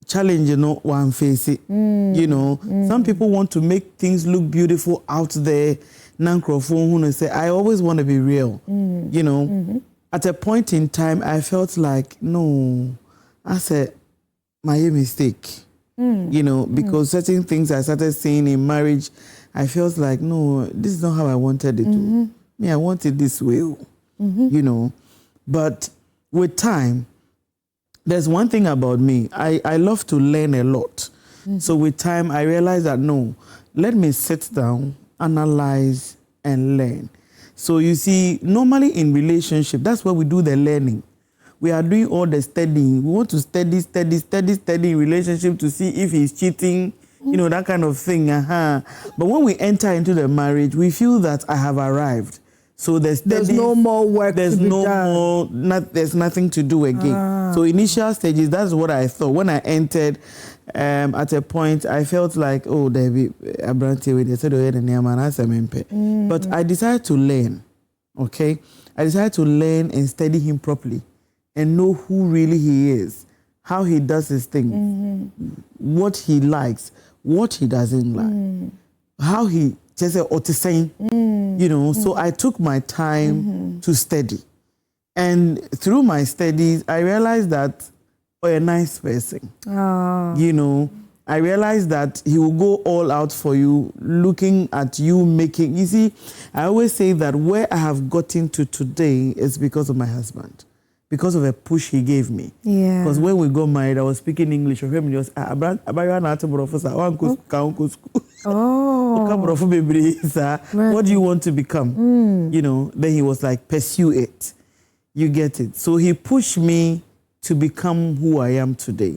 [SPEAKER 3] challenge, you know, one face it. You know, some people want to make things look beautiful out there. Nankrofon who say, I always want to be real. You know, at a point in time, I felt like, no, I said, my mistake. You know, because certain things I started seeing in marriage, I felt like, no, this is not how I wanted it to. Me, I want it this way. You know, but with time, there's one thing about me. I love to learn a lot. So with time, I realized that, no, let me sit down, analyze, and learn. So you see, normally in relationship, that's where we do the learning. We are doing all the studying. We want to study in relationship to see if he's cheating, you know, that kind of thing. But when we enter into the marriage, we feel that I have arrived. So there's
[SPEAKER 1] no more work to be done.
[SPEAKER 3] There's nothing to do again. So initial stages, that's what I thought. When I entered, at a point, I felt like, oh, David, but I decided to learn, okay? I decided to learn and study him properly and know who really he is, how he does his thing, what he likes, what he doesn't like, how he just you know. So I took my time to study. And through my studies, I realized that a nice person. You know, I realized that he will go all out for you, looking at you making. You see, I always say that where I have gotten to today is because of my husband, because of a push he gave me.
[SPEAKER 1] Yeah.
[SPEAKER 3] Because when we got married, I was speaking English. Of him, just what do you want to become? You know, then he was like, pursue it. You get it. So he pushed me to become who I am today.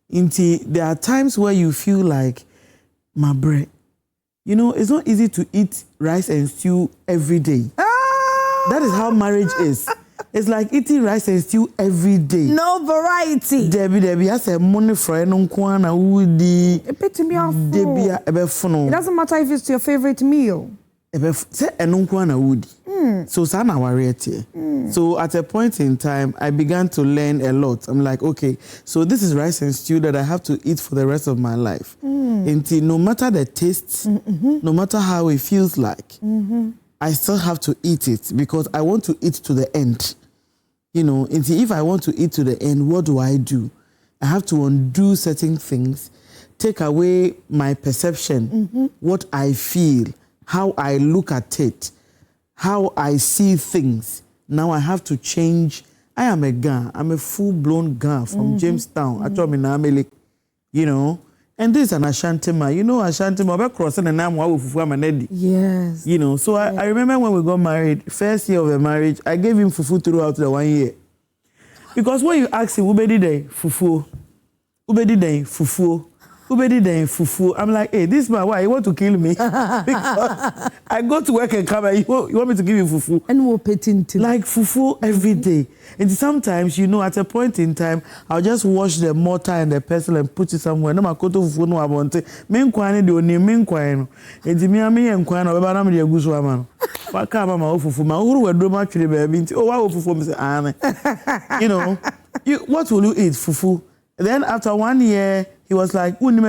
[SPEAKER 3] There are times where you feel like, my bread, you know, it's not easy to eat rice and stew every day. That is how marriage is. It's like eating rice and stew every day.
[SPEAKER 1] No variety.
[SPEAKER 3] Debbie, I said money for an unkwana woody.
[SPEAKER 1] It doesn't matter if it's your favorite meal.
[SPEAKER 3] So sana variety. So at a point in time, I began to learn a lot. I'm like, okay, so this is rice and stew that I have to eat for the rest of my life. Until no matter the taste, no matter how it feels like, I still have to eat it because I want to eat to the end. You know, if I want to eat to the end, what do? I have to undo certain things, take away my perception, what I feel, how I look at it, how I see things. Now I have to change. I am a Ga. I'm a full-blown Ga from Jamestown. You know. And this is an Ashanti man. You know Ashanti man, crossing and I'm fufu.
[SPEAKER 1] Yes.
[SPEAKER 3] You know, so I remember when we got married, first year of the marriage, I gave him fufu throughout the 1 year. Because when you ask him, Ubedi day, fufu, Ubedi day, fufu, Ubedi day, fufu, I'm like, hey, this man, why you want to kill me? Because I go to work and come and you want me to give you fufu.
[SPEAKER 1] And we'll pay into
[SPEAKER 3] like fufu every day. And sometimes, you know, at a point in time, I'll just wash the mortar and the pestle and put it somewhere. No, my koto fufu no abonte. Men kwani do ni men kwano. And me ami en kwano beba na me de guso amano. Waka mama fufu ma uru we do ma twire baby. Oh, wa fufu me say ah. You know, what will you eat fufu? And then after 1 year, he was like, don't you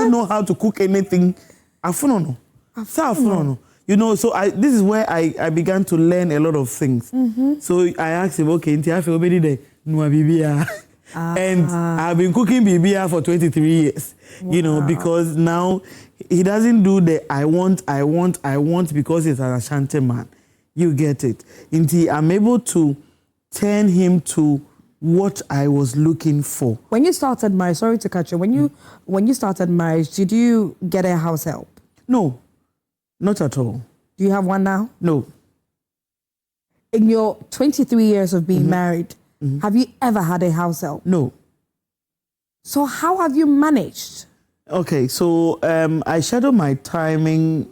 [SPEAKER 3] know how to cook anything? Afunono. You know, so this is where I began to learn a lot of things. So I asked him, okay, and I've been cooking bibia for 23 years. Wow. You know, because now he doesn't do the I want because he's an Ashanti man. You get it. Until I'm able to turn him to what I was looking for.
[SPEAKER 1] When you started marriage, sorry to cut you, when you started marriage, did you get a house help?
[SPEAKER 3] No, not at all.
[SPEAKER 1] Do you have one now?
[SPEAKER 3] No.
[SPEAKER 1] In your 23 years of being married, have you ever had a house help?
[SPEAKER 3] No.
[SPEAKER 1] So how have you managed?
[SPEAKER 3] Okay, so I schedule my timing.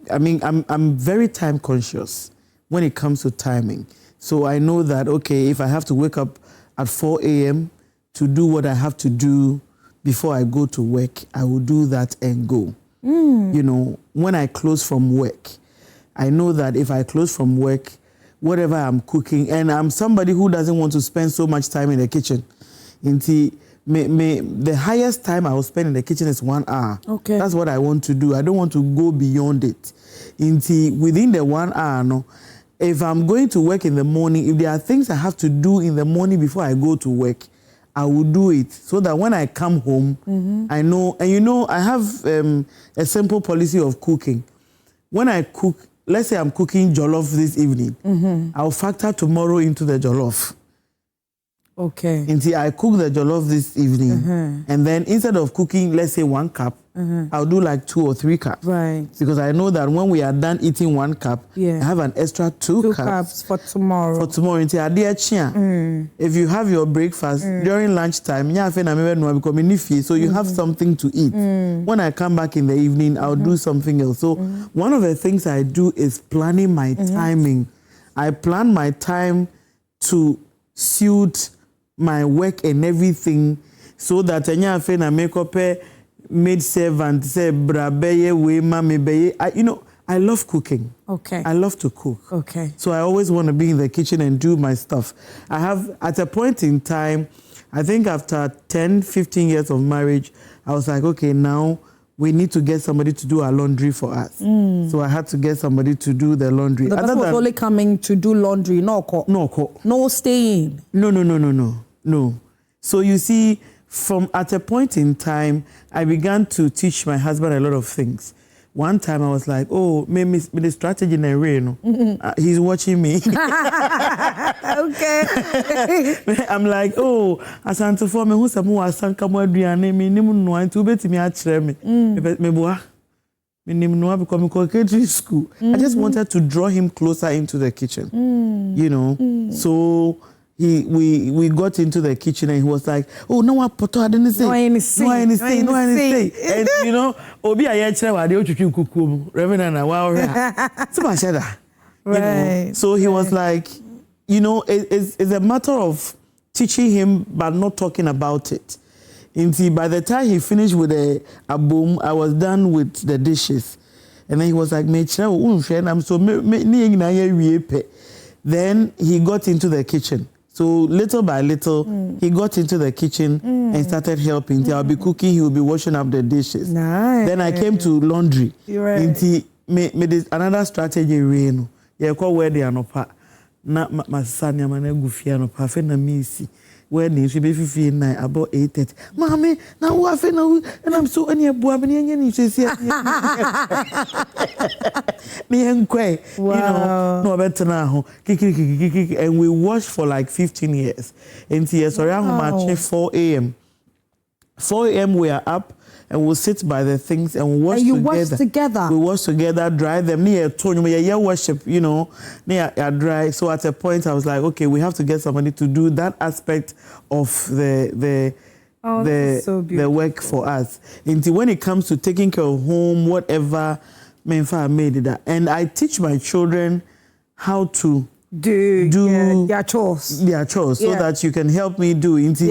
[SPEAKER 3] I mean, I'm very time conscious when it comes to timing. So I know that, okay, if I have to wake up at 4 a.m. to do what I have to do before I go to work, I will do that and go. You know, when I close from work, I know that if I close from work, whatever I'm cooking, and I'm somebody who doesn't want to spend so much time in the kitchen. The highest time I will spend in the kitchen is 1 hour.
[SPEAKER 1] Okay.
[SPEAKER 3] That's what I want to do. I don't want to go beyond it. Within the 1 hour, no. If I'm going to work in the morning, if there are things I have to do in the morning before I go to work, I will do it so that when I come home, I know. And you know, I have a simple policy of cooking. When I cook, let's say I'm cooking jollof this evening, I'll factor tomorrow into the jollof.
[SPEAKER 1] Okay.
[SPEAKER 3] Until I cook the jollof this evening, and then instead of cooking, let's say 1 cup, I'll do like 2 or 3 cups.
[SPEAKER 1] Right.
[SPEAKER 3] Because I know that when we are done eating 1 cup, I have an extra 2
[SPEAKER 1] cups for tomorrow.
[SPEAKER 3] For tomorrow. If you have your breakfast during lunchtime, so you have something to eat. When I come back in the evening, I'll do something else. So one of the things I do is planning my timing. I plan my time to suit my work and everything, so that I make up a maid servant say brabeye we mami beye. You know, I love cooking.
[SPEAKER 1] Okay.
[SPEAKER 3] I love to cook.
[SPEAKER 1] Okay.
[SPEAKER 3] So I always want to be in the kitchen and do my stuff. I have, at a point in time, I think after 10, 15 years of marriage, I was like, okay, now we need to get somebody to do our laundry for us. So I had to get somebody to do the laundry.
[SPEAKER 1] The person was only coming to do laundry, no staying.
[SPEAKER 3] No. So you see, from at a point in time, I began to teach my husband a lot of things. One time I was like, oh, maybe the strategy in a rain. He's watching me.
[SPEAKER 1] Okay.
[SPEAKER 3] I'm like, oh, asanto for me, who's a more asanka more driane, me, no, and to bet me at me. Me boa. Me no become catering school. I just wanted to draw him closer into the kitchen. You know. So we got into the kitchen and he was like, oh, no, I put I didn't say. No, I say. And you know, Obi Ayachra wa de ochuchu kuku, Reverend na wa ora. So much that. Right. So he was like, you know, it's a matter of teaching him but not talking about it. Until by the time he finished with a boom, I was done with the dishes. And then he was like, I'm so then he got into the kitchen. So little by little, he got into the kitchen and started helping. I'll be cooking, he will be washing up the dishes.
[SPEAKER 1] Nice.
[SPEAKER 3] Then I came to laundry.
[SPEAKER 1] Right.
[SPEAKER 3] Until made another strategy. Yeah, call where they are not. Na masanya manegu fia no pa fe na misi wedding she be 59 about 8:30. Mommy, now what now and I'm so any boy me she say me enkwe. You know, no better now. Kiki and we watched for like 15 years. And yes, around 4 a.m. 4 a.m. we are up and we'll sit by the things and we'll watch
[SPEAKER 1] and you
[SPEAKER 3] together.
[SPEAKER 1] watch together.
[SPEAKER 3] We watch together, dry them. Near Tony, yeah, worship, you know, near dry. So at a point I was like, okay, we have to get somebody to do that aspect of the work for us. And when it comes to taking care of home, whatever, I made it. And I teach my children how to do
[SPEAKER 1] their chores.
[SPEAKER 3] So that you can help me do it.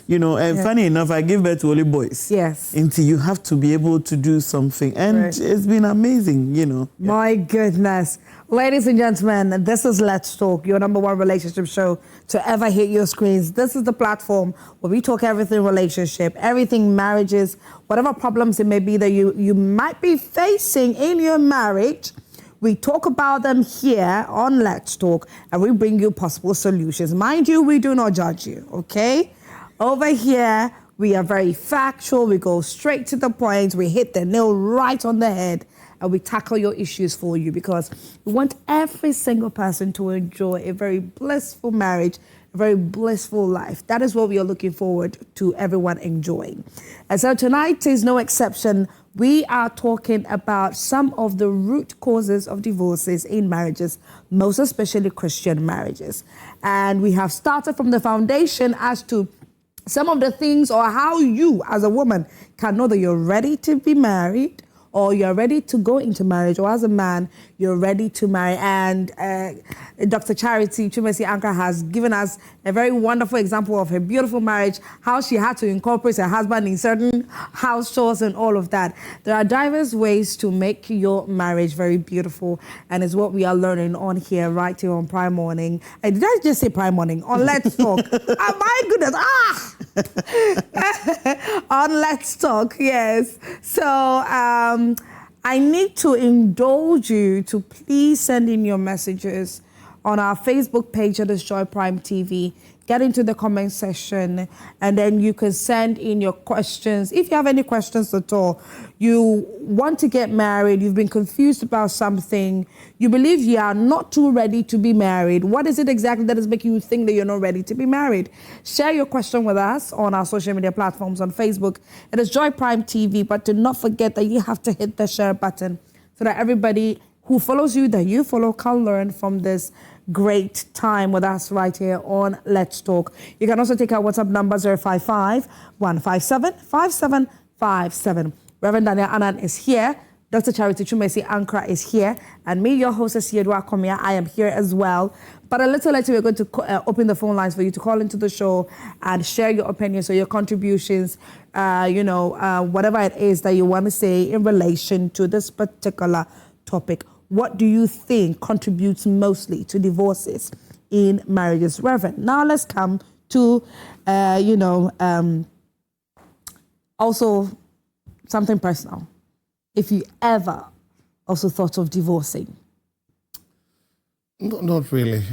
[SPEAKER 3] You know, and funny enough, I give birth to only boys.
[SPEAKER 1] Yes.
[SPEAKER 3] Until you have to be able to do something. And it's been amazing, you know.
[SPEAKER 1] My goodness. Ladies and gentlemen, this is Let's Talk, your #1 relationship show to ever hit your screens. This is the platform where we talk everything relationship, everything marriages, whatever problems it may be that you might be facing in your marriage. We talk about them here on Let's Talk and we bring you possible solutions. Mind you, we do not judge you, okay? Over here, we are very factual. We go straight to the point. We hit the nail right on the head. And we tackle your issues for you because we want every single person to enjoy a very blissful marriage, a very blissful life. That is what we are looking forward to everyone enjoying. And so tonight is no exception. We are talking about some of the root causes of divorces in marriages, most especially Christian marriages. And we have started from the foundation as to some of the things or how you as a woman can know that you're ready to be married, or you're ready to go into marriage, or as a man, you're ready to marry. And Dr. Charity Twumasi Ankra has given us a very wonderful example of her beautiful marriage, how she had to incorporate her husband in certain house chores and all of that. There are diverse ways to make your marriage very beautiful, and it's what we are learning on here, right here on Prime Morning. Did I just say Prime Morning? On Let's Talk. Oh my goodness, on Let's Talk, yes. So, I need to indulge you to please send in your messages on our Facebook page at Joy Prime TV. Get into the comment section and then you can send in your questions. If you have any questions at all, you want to get married, you've been confused about something, you believe you are not too ready to be married. What is it exactly that is making you think that you're not ready to be married? Share your question with us on our social media platforms. On Facebook, it is Joy Prime TV, but do not forget that you have to hit the share button so that everybody who follows you, that you follow, can learn from this great time with us right here on Let's Talk. You can also take our WhatsApp number 055-157-5757. Reverend Daniel Annan is here. Dr. Charity Twumasi Ankra is here. And me, your hostess, Yedwa Komia, I am here as well. But a little later, we're going to open the phone lines for you to call into the show and share your opinions or your contributions, whatever it is that you want to say in relation to this particular topic. What do you think contributes mostly to divorces in marriages? Reverend, now let's come to, also something personal. If you ever also thought of divorcing?
[SPEAKER 2] No, not really.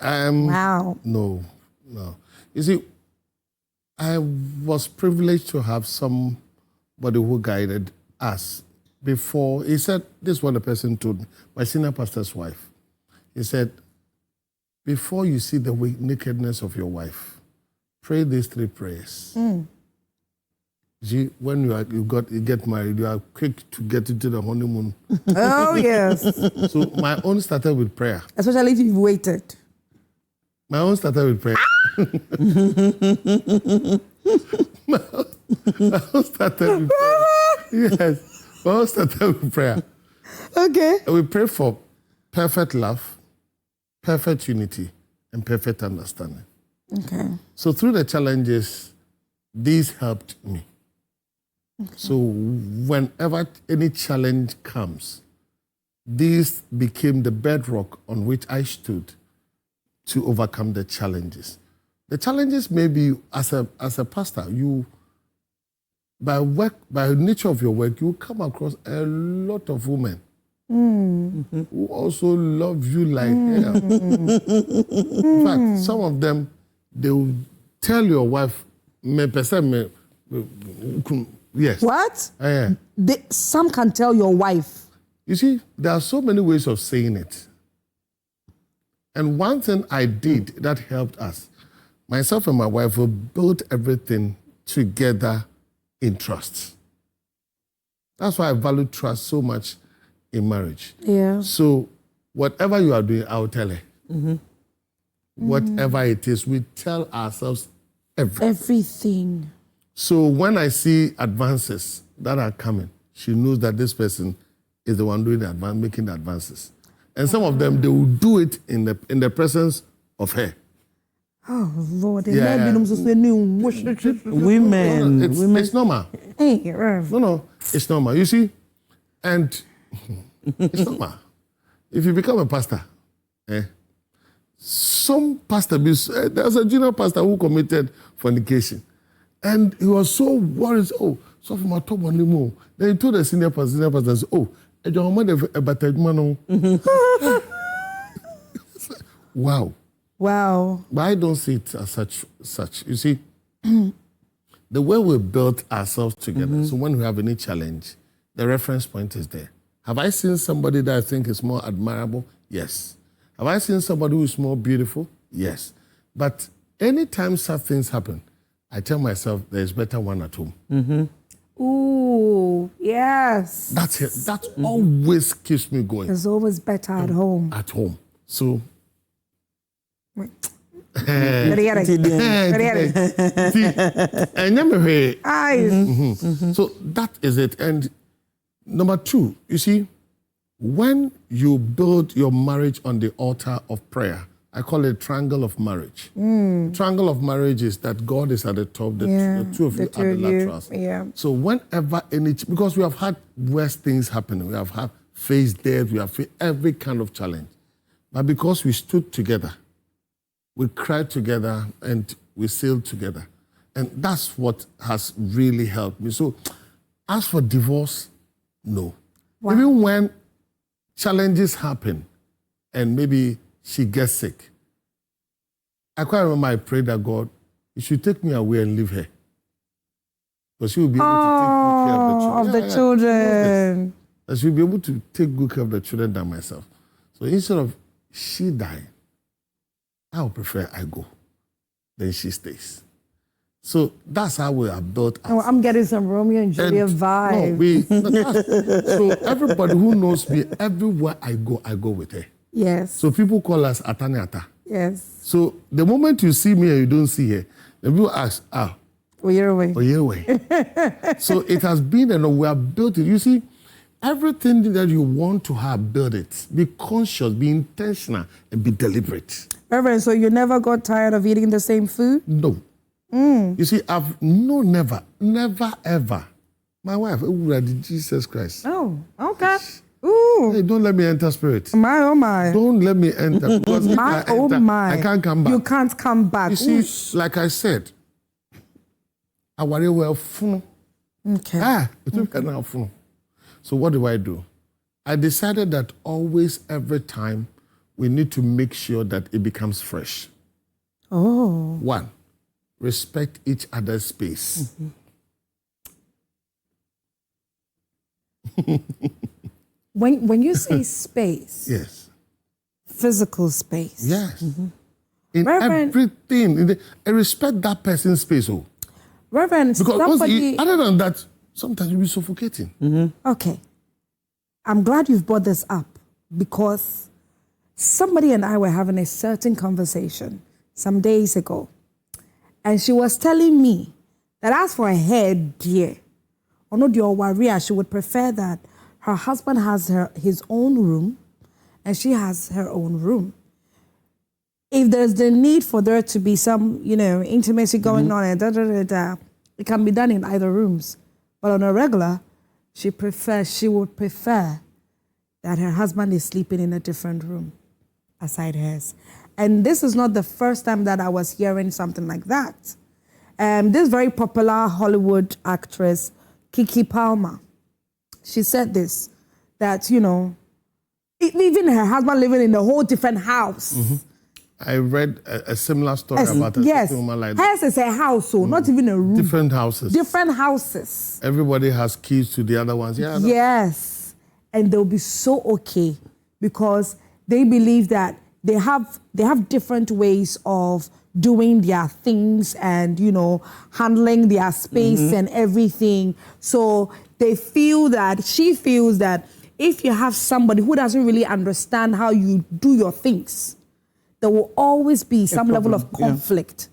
[SPEAKER 1] Wow.
[SPEAKER 2] No. You see, I was privileged to have somebody who guided us. Before, he said, this is what the person told me, my senior pastor's wife. He said, before you see the nakedness of your wife, pray these 3 prayers. See, when you get married, you are quick to get into the honeymoon.
[SPEAKER 1] Oh, yes.
[SPEAKER 2] So my own started with prayer.
[SPEAKER 1] Especially if you've waited.
[SPEAKER 2] My own started with prayer. my own started with prayer. Yes. Well, started with prayer.
[SPEAKER 1] Okay.
[SPEAKER 2] And we pray for perfect love, perfect unity, and perfect understanding.
[SPEAKER 1] Okay.
[SPEAKER 2] So through the challenges, these helped me. Okay. So whenever any challenge comes, these became the bedrock on which I stood to overcome the challenges. The challenges may be, as a pastor, by nature of your work, you come across a lot of women who also love you like hell. In fact, some of them, they will tell your wife, yes.
[SPEAKER 1] What?
[SPEAKER 2] Yeah.
[SPEAKER 1] Some can tell your wife.
[SPEAKER 2] You see, there are so many ways of saying it. And one thing I did that helped us, myself and my wife, we built everything together in trust. That's why I value trust so much in marriage.
[SPEAKER 1] Yeah.
[SPEAKER 2] So whatever you are doing, I'll tell her. Whatever it is, we tell ourselves
[SPEAKER 1] Everything.
[SPEAKER 2] So when I see advances that are coming, she knows that this person is the one doing the making the advances. And some of them, they will do it in the presence of her.
[SPEAKER 1] Oh, Lord.
[SPEAKER 2] Yeah.
[SPEAKER 3] Women.
[SPEAKER 2] It's normal. No, it's normal. You see, and it's normal. If you become a pastor, some pastor, there's a junior pastor who committed fornication. And he was so worried. Oh, so from my top one anymore. Then he told the senior pastor, oh, I don't want a better man. Wow.
[SPEAKER 1] Wow.
[SPEAKER 2] But I don't see it as such. You see, the way we built ourselves together, so when we have any challenge, the reference point is there. Have I seen somebody that I think is more admirable? Yes. Have I seen somebody who is more beautiful? Yes. But anytime such things happen, I tell myself there's better one at home.
[SPEAKER 1] Ooh, yes.
[SPEAKER 2] That's it. That always keeps me going.
[SPEAKER 1] There's always better at home.
[SPEAKER 2] At home. So. So that is it. And number two, you see, when you build your marriage on the altar of prayer, I call it triangle of marriage. Triangle of marriage is that God is at the top, the two of you are the laterals.
[SPEAKER 1] Yeah.
[SPEAKER 2] So whenever because we have had worse things happening, we have had faced death, we have faced every kind of challenge. But because we stood together, we cried together, and we sailed together. And that's what has really helped me. So as for divorce, no.
[SPEAKER 1] Wow.
[SPEAKER 2] Even when challenges happen and maybe she gets sick, I quite remember I prayed that God, you should take me away and leave her. Because she will be able to take good care of the children. That she'll be able to take good care of the children than myself. So instead of she dying, I would prefer I go, then she stays. So that's how we have built us.
[SPEAKER 1] Oh, I'm getting some Romeo and Juliet vibe.
[SPEAKER 2] So everybody who knows me, everywhere I go with her.
[SPEAKER 1] Yes.
[SPEAKER 2] So people call us Ataniata.
[SPEAKER 1] Yes.
[SPEAKER 2] So the moment you see me and you don't see her, the people ask, Oyewe. So it has been, and we have built it. You see, everything that you want to have, build it. Be conscious, be intentional, and be deliberate.
[SPEAKER 1] Reverend, so you never got tired of eating the same food?
[SPEAKER 2] No. You see, never, ever. My wife, Jesus Christ.
[SPEAKER 1] Oh, okay. Ooh.
[SPEAKER 2] Hey, don't let me enter spirit.
[SPEAKER 1] My, oh my.
[SPEAKER 2] Don't let me enter. Because if
[SPEAKER 1] My,
[SPEAKER 2] I enter,
[SPEAKER 1] my.
[SPEAKER 2] I can't come back.
[SPEAKER 1] You can't come back.
[SPEAKER 2] You see, like I said, I worry well.
[SPEAKER 1] Okay.
[SPEAKER 2] So what do? I decided that always, every time, we need to make sure that it becomes fresh.
[SPEAKER 1] Oh.
[SPEAKER 2] One, respect each other's space.
[SPEAKER 1] When you say space,
[SPEAKER 2] Yes.
[SPEAKER 1] physical space.
[SPEAKER 2] Yes. In
[SPEAKER 1] Reverend,
[SPEAKER 2] everything, I respect that person's space. Oh.
[SPEAKER 1] Reverend,
[SPEAKER 2] Because
[SPEAKER 1] somebody...
[SPEAKER 2] other than that, sometimes you'll be suffocating.
[SPEAKER 1] Okay. I'm glad you've brought this up because somebody and I were having a certain conversation some days ago. And she was telling me that as for her, dear, or no, dear warrior, she would prefer that her husband has his own room and she has her own room. If there's the need for there to be some, intimacy going on and it can be done in either rooms. But on a regular, she would prefer that her husband is sleeping in a different room aside hers. And this is not the first time that I was hearing something like that. This very popular Hollywood actress, Kiki Palmer, she said this, that, even her husband living in a whole different house.
[SPEAKER 2] I read a similar story about a certain woman like that.
[SPEAKER 1] Hers is a house, so not even a room.
[SPEAKER 2] Different houses.
[SPEAKER 1] Different houses.
[SPEAKER 2] Everybody has keys to the other ones. Yeah.
[SPEAKER 1] Yes. And they'll be so okay because they believe that they have different ways of doing their things and, you know, handling their space and everything. So she feels that if you have somebody who doesn't really understand how you do your things, there will always be some level of conflict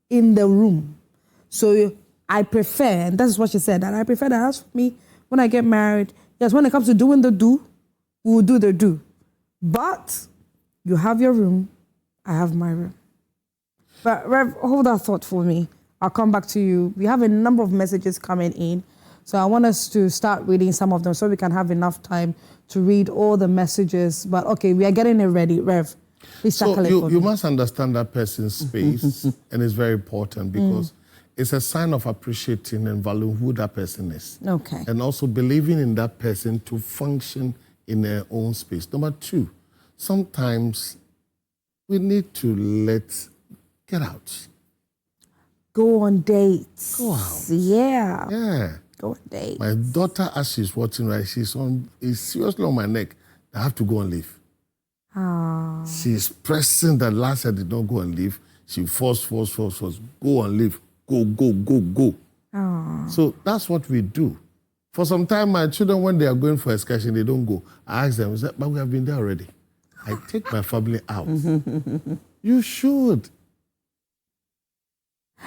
[SPEAKER 1] in the room. So I prefer, and that's what she said, that I prefer that as for me, when I get married, yes, when it comes to doing the do, we will do the do. But you have your room, I have my room. But Rev, hold that thought for me. I'll come back to you. We have a number of messages coming in. So I want us to start reading some of them so we can have enough time to read all the messages. But okay, we are getting it ready. Rev, please tackle it for me.
[SPEAKER 2] You must understand that person's space, and it's very important because it's a sign of appreciating and valuing who that person is.
[SPEAKER 1] Okay.
[SPEAKER 2] And also believing in that person to function in their own space. Number 2, sometimes we need to get out.
[SPEAKER 1] Go on dates.
[SPEAKER 2] Go out.
[SPEAKER 1] Yeah.
[SPEAKER 2] Yeah.
[SPEAKER 1] Go on dates.
[SPEAKER 2] My daughter, as she's watching, right, is seriously on my neck. I have to go and leave. She's pressing that last I did not go and leave. She force. Go and leave. Go. So that's what we do. For some time, my children, when they are going for excursion, they don't go. I ask them, but we have been there already. I take my family out. You should.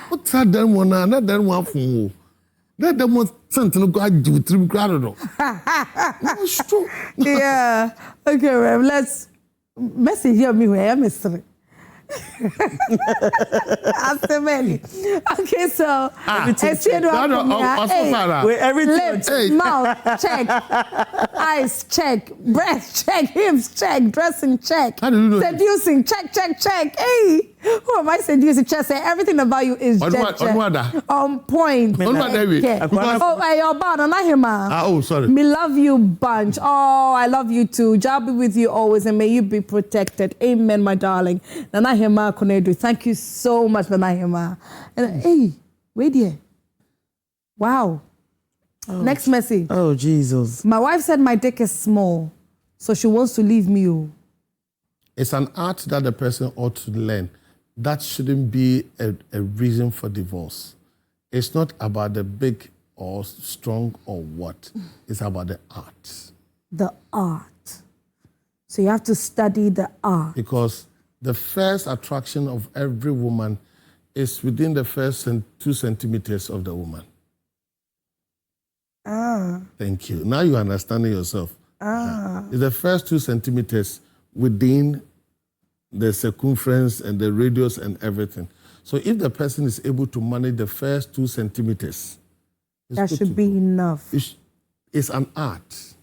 [SPEAKER 2] What's that then one? Not that one for you. That one something to go do 3 grand. No, it's true.
[SPEAKER 1] Yeah. Okay, Rev, let's message me where I'm Mr. After many. Okay, so lips, mouth, check, eyes, check, breath, check, hips, check, dressing, check, seducing, check. Hey, who am I seducing? Just say everything about you is on point. Oh, you're bad, and I
[SPEAKER 2] sorry.
[SPEAKER 1] Me love you bunch. Oh, I love you too. Jah be with you always, and may you be protected. Amen, my darling. Nana Hema Konedu. Thank you so much, Nana Hema. And hey, wait here. Wow. Oh. Next message.
[SPEAKER 3] Oh, Jesus.
[SPEAKER 1] My wife said my dick is small, so she wants to leave me.
[SPEAKER 2] It's an art that the person ought to learn. That shouldn't be a reason for divorce. It's not about the big or strong or what. It's about the art.
[SPEAKER 1] The art. So you have to study the art.
[SPEAKER 2] Because the first attraction of every woman is within the first 2 centimeters of the woman. Thank you. Now you understand yourself. It's the first 2 centimeters within the circumference and the radius and everything. So if the person is able to manage the first 2 centimeters,
[SPEAKER 1] that should be enough.
[SPEAKER 2] It's an art.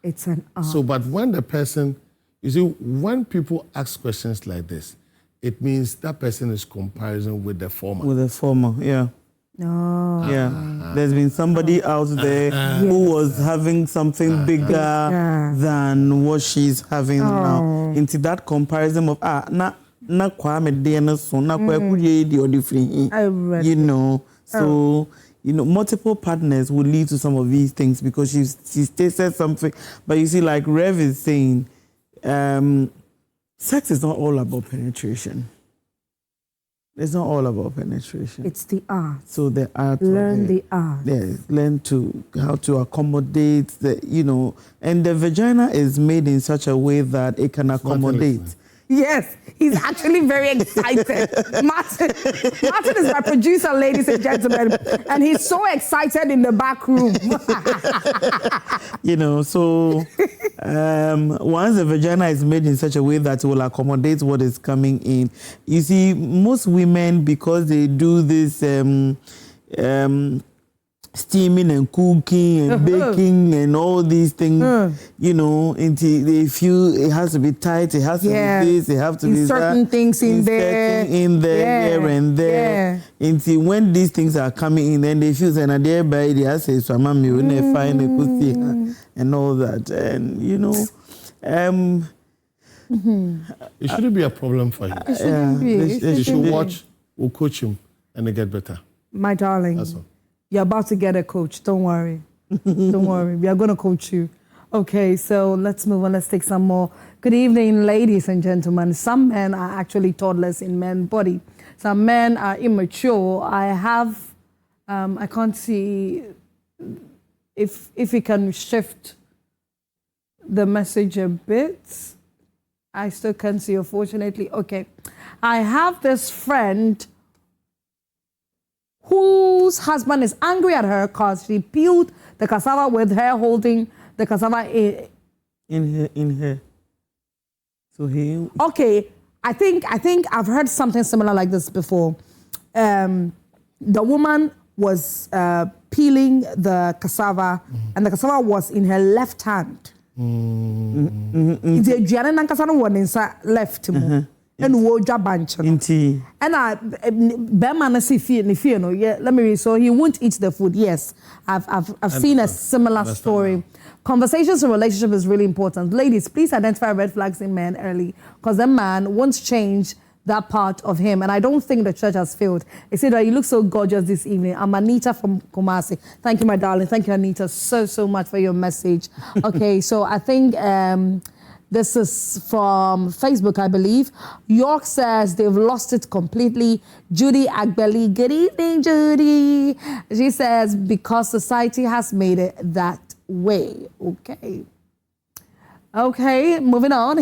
[SPEAKER 1] It's an art.
[SPEAKER 2] So, but when the person, you see, when people ask questions like this, it means that person is comparing with the former.
[SPEAKER 3] With the former, yeah.
[SPEAKER 1] Oh.
[SPEAKER 3] Yeah. There's been somebody out there who was having something bigger than what she's having now. Into that comparison of na kwame de so na kwa kuye di odifri. You know. So multiple partners would lead to some of these things because she said something. But you see, like Rev is saying, sex is not all about penetration. It's not all about penetration.
[SPEAKER 1] It's the art.
[SPEAKER 3] So the art.
[SPEAKER 1] Learn the art.
[SPEAKER 3] Yes, learn how to accommodate and the vagina is made in such a way that it can accommodate.
[SPEAKER 1] Yes, he's actually very excited. Martin is my producer, ladies and gentlemen, and he's so excited in the back room.
[SPEAKER 3] So once the vagina is made in such a way that it will accommodate what is coming in, you see, most women, because they do this steaming and cooking and baking and all these things, they feel it has to be tight, it has to be this, it has to be
[SPEAKER 1] certain
[SPEAKER 3] that.
[SPEAKER 1] Things in there.
[SPEAKER 3] Here and there. Until when these things are coming in, then they feel that they're by the assets, so I'm find a and all that. And,
[SPEAKER 2] It shouldn't be a problem for you.
[SPEAKER 1] It shouldn't be.
[SPEAKER 2] You should watch, we'll coach him, and they get better.
[SPEAKER 1] My darling,
[SPEAKER 2] That's all.
[SPEAKER 1] you're about to get a coach. Don't worry. Don't worry. We are going to coach you. Okay, so let's move on. Let's take some more. Good evening, ladies and gentlemen. Some men are actually toddlers in men's body. Some men are immature. I can't see if we can shift the message a bit. I still can't see, unfortunately. Okay. I have this friend whose husband is angry at her because she peeled the cassava with her holding the cassava
[SPEAKER 3] in her. So he.
[SPEAKER 1] Okay, I think I've heard something similar like this before. The woman was peeling the cassava, and the cassava was in her left hand. The aduane nankasa no wɔ ne nsa left mu. And woja bunch. And Bema na si fie no. Yeah, let me read. So he won't eat the food. Yes, I've seen a similar story. Conversations in relationship is really important. Ladies, please identify red flags in men early, because the man won't change that part of him. And I don't think the church has failed. They say that you look so gorgeous this evening. I'm Anita from Twumasi. Thank you, my darling. Thank you, Anita, so much for your message. Okay, so I think this is from Facebook, I believe. York says they've lost it completely. Judy Agbeli, good evening, Judy. She says, because society has made it that way. Okay, moving on.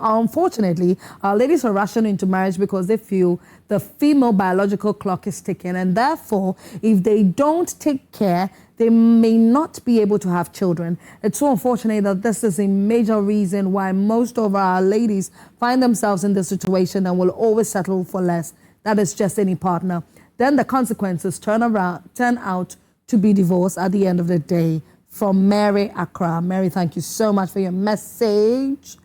[SPEAKER 1] Unfortunately, our ladies are rushing into marriage because they feel the female biological clock is ticking, and therefore, if they don't take care, they may not be able to have children. It's so unfortunate that this is a major reason why most of our ladies find themselves in this situation and will always settle for less. That is just any partner. Then the consequences turn out to be divorce at the end of the day. From Mary Accra. Mary, thank you so much for your message.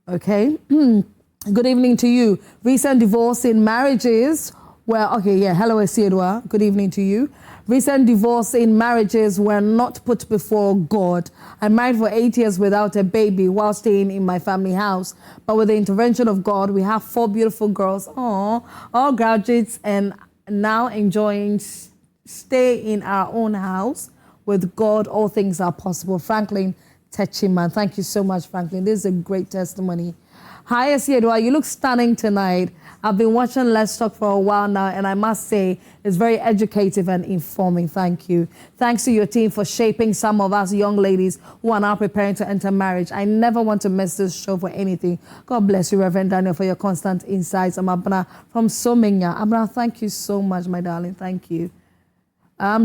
[SPEAKER 1] Okay. Good evening to you. Recent divorce in marriages hello, Esiedwa. Good evening to you. Recent divorce in marriages were not put before God. I'm married for 8 years without a baby while staying in my family house. But with the intervention of God, we have 4 beautiful girls, all graduates, and now enjoying stay in our own house. With God, all things are possible. Franklin Techiman. Thank you so much, Franklin. This is a great testimony. Hi, Esiedwa. You look stunning tonight. I've been watching Let's Talk for a while now, and I must say it's very educative and informing. Thank you. Thanks to your team for shaping some of us young ladies who are now preparing to enter marriage. I never want to miss this show for anything. God bless you, Reverend Daniel, for your constant insights. I'm Abna from Somenya. Abna, thank you so much, my darling. Thank you.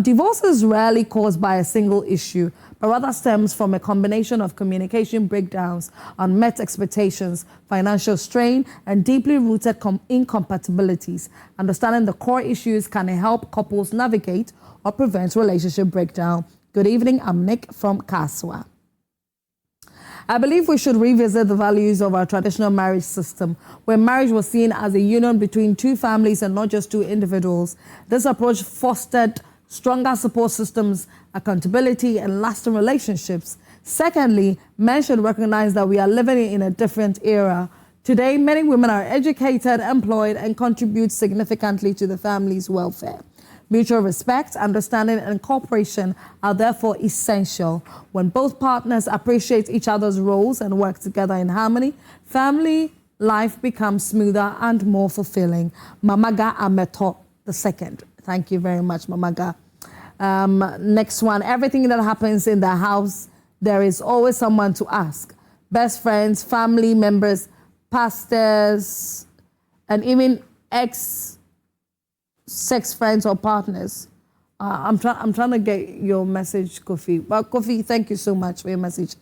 [SPEAKER 1] Divorce is rarely caused by a single issue, but rather stems from a combination of communication breakdowns, unmet expectations, financial strain, and deeply rooted incompatibilities. Understanding the core issues can help couples navigate or prevent relationship breakdown. Good evening, I'm Nick from Kaswa. I believe we should revisit the values of our traditional marriage system, where marriage was seen as a union between 2 families and not just 2 individuals. This approach fostered stronger support systems, accountability, and lasting relationships. Secondly, men should recognize that we are living in a different era. Today, many women are educated, employed, and contribute significantly to the family's welfare. Mutual respect, understanding, and cooperation are therefore essential. When both partners appreciate each other's roles and work together in harmony, family life becomes smoother and more fulfilling. Mamaga Ameto II. Thank you very much, Mamaga. Next one. Everything that happens in the house, there is always someone to ask. Best friends, family members, pastors, and even ex-sex friends or partners. I'm trying to get your message, Kofi. But Kofi, thank you so much for your message.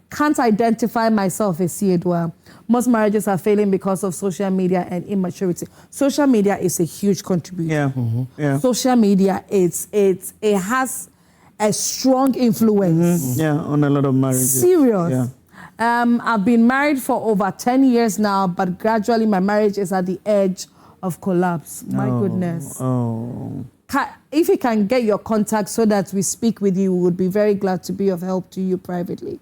[SPEAKER 1] Can't identify myself as Siedwa. Most marriages are failing because of social media and immaturity. Social media is a huge contributor.
[SPEAKER 3] Yeah.
[SPEAKER 1] Social media, it has a strong influence.
[SPEAKER 3] Yeah, on a lot of marriages.
[SPEAKER 1] Serious.
[SPEAKER 3] Yeah.
[SPEAKER 1] I've been married for over 10 years now, but gradually my marriage is at the edge of collapse. My goodness. If you can get your contact so that we speak with you, we would be very glad to be of help to you privately.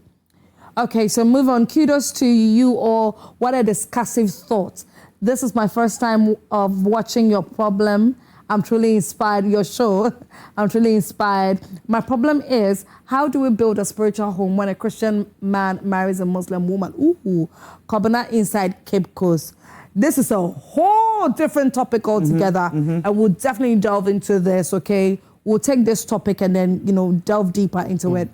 [SPEAKER 1] Okay, so move on. Kudos to you all. What a discussive thought. This is my first time of watching your problem. I'm truly inspired. Your show, I'm truly inspired. My problem is, how do we build a spiritual home when a Christian man marries a Muslim woman? Ooh, Kobana inside Cape Coast. This is a whole different topic altogether, and we'll definitely delve into this, okay? We'll take this topic and then, delve deeper into it.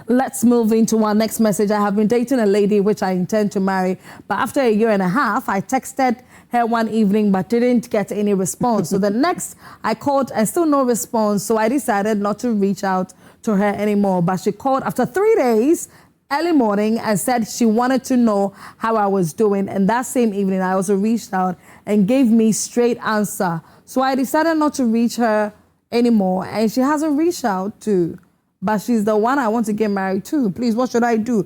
[SPEAKER 1] Let's move into our next message. I have been dating a lady which I intend to marry, but after a year and a half, I texted her one evening but didn't get any response. So the next I called and still no response, so I decided not to reach out to her anymore. But she called after 3 days, early morning, and said she wanted to know how I was doing. And that same evening, I also reached out and gave me straight answer. So I decided not to reach her anymore, and she hasn't reached out to. But she's the one I want to get married to. Please, what should I do?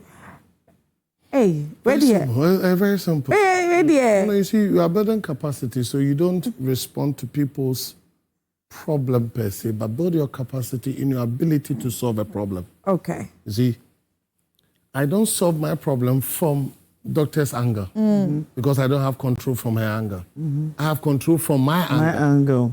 [SPEAKER 1] Hey, ready here.
[SPEAKER 2] Very simple.
[SPEAKER 1] Hey, ready here.
[SPEAKER 2] You see, you are building capacity, so you don't respond to people's problem per se, but build your capacity in your ability to solve a problem.
[SPEAKER 1] Okay.
[SPEAKER 2] You see, I don't solve my problem from doctor's anger because I don't have control from her anger. I have control from my anger.
[SPEAKER 3] My anger.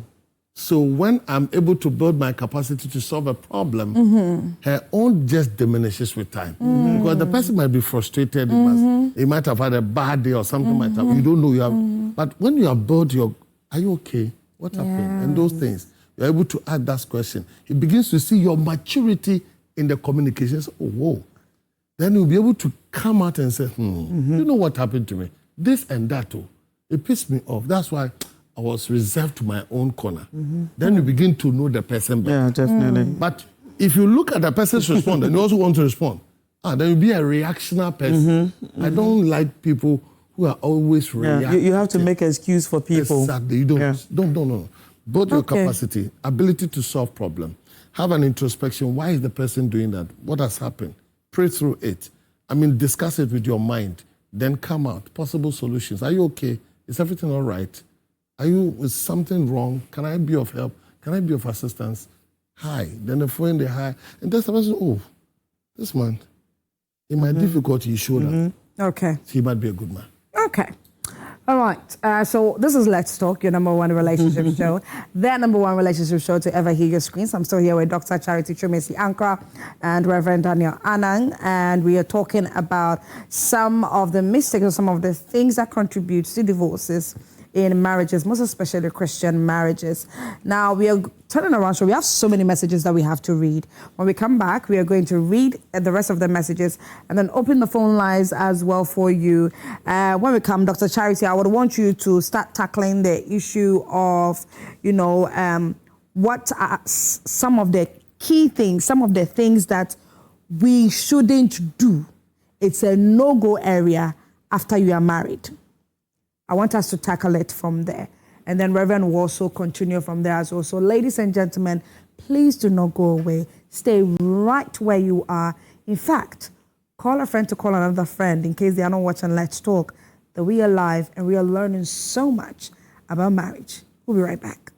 [SPEAKER 2] So when I'm able to build my capacity to solve a problem, her own just diminishes with time. Because the person might be frustrated, he might have had a bad day or something might have, you don't know. You have, but when you have built your, are you okay? What happened? And those things, you're able to ask that question. He begins to see your maturity in the communications. Oh, whoa. Then you'll be able to come out and say, you know what happened to me? This and that, it pissed me off. That's why I was reserved to my own corner. Then you begin to know the person better.
[SPEAKER 3] Yeah, definitely.
[SPEAKER 2] But if you look at the person's response and you also want to respond, then you'll be a reactionary person. I don't like people who are always reacting.
[SPEAKER 3] You have to make excuse for people.
[SPEAKER 2] Exactly. You don't.
[SPEAKER 3] Yeah.
[SPEAKER 2] Don't. Build your capacity, ability to solve problem. Have an introspection. Why is the person doing that? What has happened? Pray through it. Discuss it with your mind. Then come out. Possible solutions. Are you okay? Is everything all right? Is something wrong? Can I be of help? Can I be of assistance? Hi. Then the phone, the hi. And then the person, this man, in my difficulty, he showed up.
[SPEAKER 1] Okay.
[SPEAKER 2] So he might be a good man.
[SPEAKER 1] Okay. All right. So this is Let's Talk, your number one relationship show. Their number one relationship show to ever hear your screens. I'm still here with Dr. Charity Twumasi Ankara and Reverend Daniel Anang, and we are talking about some of the mistakes or some of the things that contribute to divorces in marriages, most especially Christian marriages. Now, we are turning around, so we have so many messages that we have to read. When we come back, we are going to read the rest of the messages and then open the phone lines as well for you. When we come, Dr. Charity, I would want you to start tackling the issue of, what are some of the key things, some of the things that we shouldn't do. It's a no-go area after you are married. I want us to tackle it from there. And then Reverend will also continue from there as well. So ladies and gentlemen, please do not go away. Stay right where you are. In fact, call a friend to call another friend in case they are not watching Let's Talk. That we are live and we are learning so much about marriage. We'll be right back.